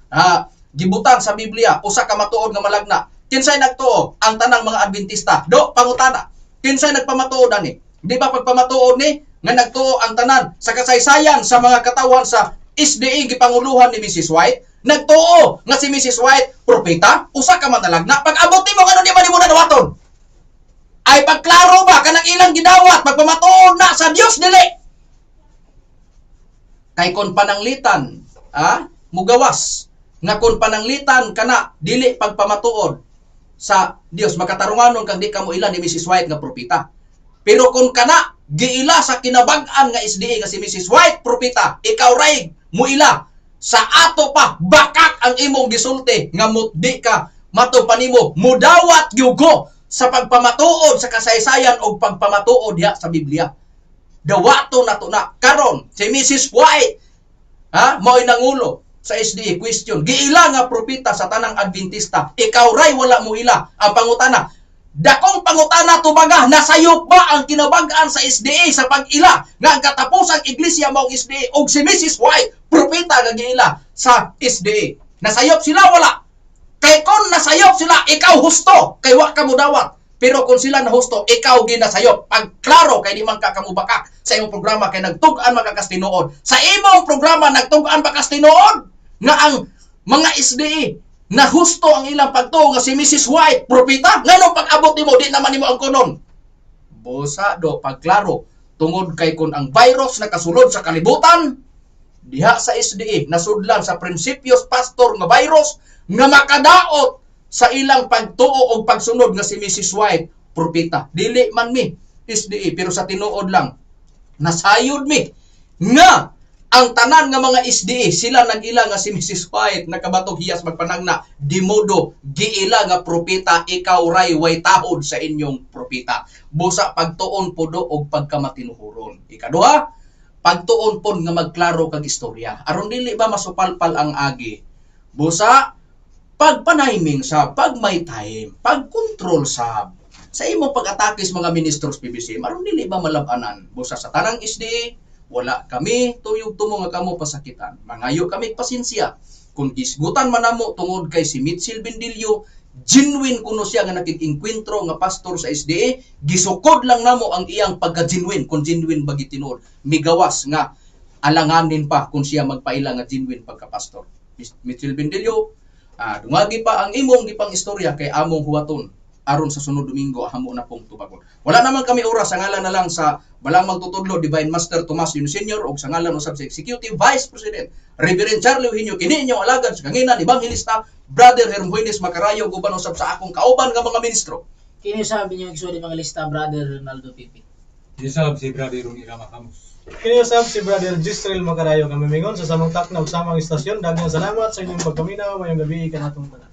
gibutang sa Biblia usa ka matuod nga malagna. Kinsay nagtuo? Ang tanang mga Adventista. Do pangutana. Kinsay nagpamatuod ani? Di ba pagpamatuod ni nga nagtuo ang tanan sa kasaysayan sa mga katawan sa SDA gipanguluhan ni Mrs. White? Nagtuo nga si Mrs. White propeta, usa ka manalagna. Pag-abot nimo ngano di ba nimo nadawaton? Ay pagklaro ba kanang ilang gidawat pagpamatuod na sa Dios dili? Kay kon pananglitan, mugawas nga kon pananglitan kana dili pagpamatuod sa Dios makatarunganon kang di ka mo ila ni Mrs. White nga propeta. Pero kung kana giila sa kinabag-an nga SDA nga si Mrs. White propeta, ikaw ray mo ila sa ato pa bakak ang imong gisulti nga mutdi ka mato panimo mudawat yugo sa pagpamatuod sa kasaysayan o pagpamatuod diha sa Biblia. Dawato na to na karon si Mrs. White mao'y nangulo sa SDA question. Giila nga propeta sa tanang Adventista, ikaw ray wala mo ila. Ang pangutana, dakong pangutana tubaga, nasayop ba ang kinabag-an sa SDA sa pag-ila nga ang katapusang iglesia maong SDA o si Mrs. White propeta nga giila sa SDA? Nasayop sila wala? Kay kon nasayop sila, ikaw husto kay wa ka mo dawat. Pero kung sila na husto, ikaw ginasayop. Pagklaro kay di man ka kamubakak sa imong programa kay nagtug-an makakastinood. Sa imong programa nagtug-an makastinood nga ang mga SDA na husto ang ilang pagtuo nga si Mrs. White propeta. Ngano pag-abot nimo di naman nimo ang kunon? Bosa do pagklaro tungod kay kun ang virus nakasulod sa kalibutan diha sa SDA nasudlan sa prinsipyos pastor nga virus nga makadaot sa ilang pagtuo o pagsunod nga si Mrs. White propeta. Dili man mi SDA pero sa tinuod lang nasayod mi nga ang tanan nga mga SDA sila nag-ila nga si Mrs. White nakabatog hiyas magpanagna di modo giila nga propeta ikaw ray way tahod sa inyong propeta. Busa pagtuon podo og pagkamatinuhuron. Ikaduha, pagtuon pod nga magklaro kag istorya. Aron dili ba masupalpal ang agi. Busa pagpanahiming sa pagmay time, pagkontrol sa imo pag-atakis mga ministros PBC. Aron dili ba malabanan. Busa sa tanang SDA wala kami tuyog tumo nga kamo pasakitan. Mangayo kami pasensya. Kung isgutan man namo tungod kay si Mitchell Bendilio, genuine kuno siya nga nakikingkwentro nga pastor sa SDA, gisukod lang namo ang iyang pagka-genuine kung genuine bagi tinuod. Migawas nga alanganin pa kung siya magpaila nga genuine pagka-pastor. Mitchell Bendilio, dungagi pa ang imong gipang istorya kay among huwaton aron sa sunod Domingo hamo na pong tubagon. Wala naman kami oras, sa ngalan na lang sa balang magtutudlo Divine Master Tomas Yun Sr. o sa ngalan usab sa Executive Vice President Reverend Charlie Eugenio kini inyong alagad sa kanginan Evangelista Brother Hermoines Macarayo guban usab sa akong kauban nga mga ministro. Kini sabi niyo igsuon mga lista Brother Ronaldo Pipi. Isab si Brother Ronnie Rama Camus. Kiniusap si Brother Gistrel Macarayo kamimingon sa samang takna ug samang istasyon. Daghang salamat sa inyong pagpaminaw mayong gabi kanatong tanan.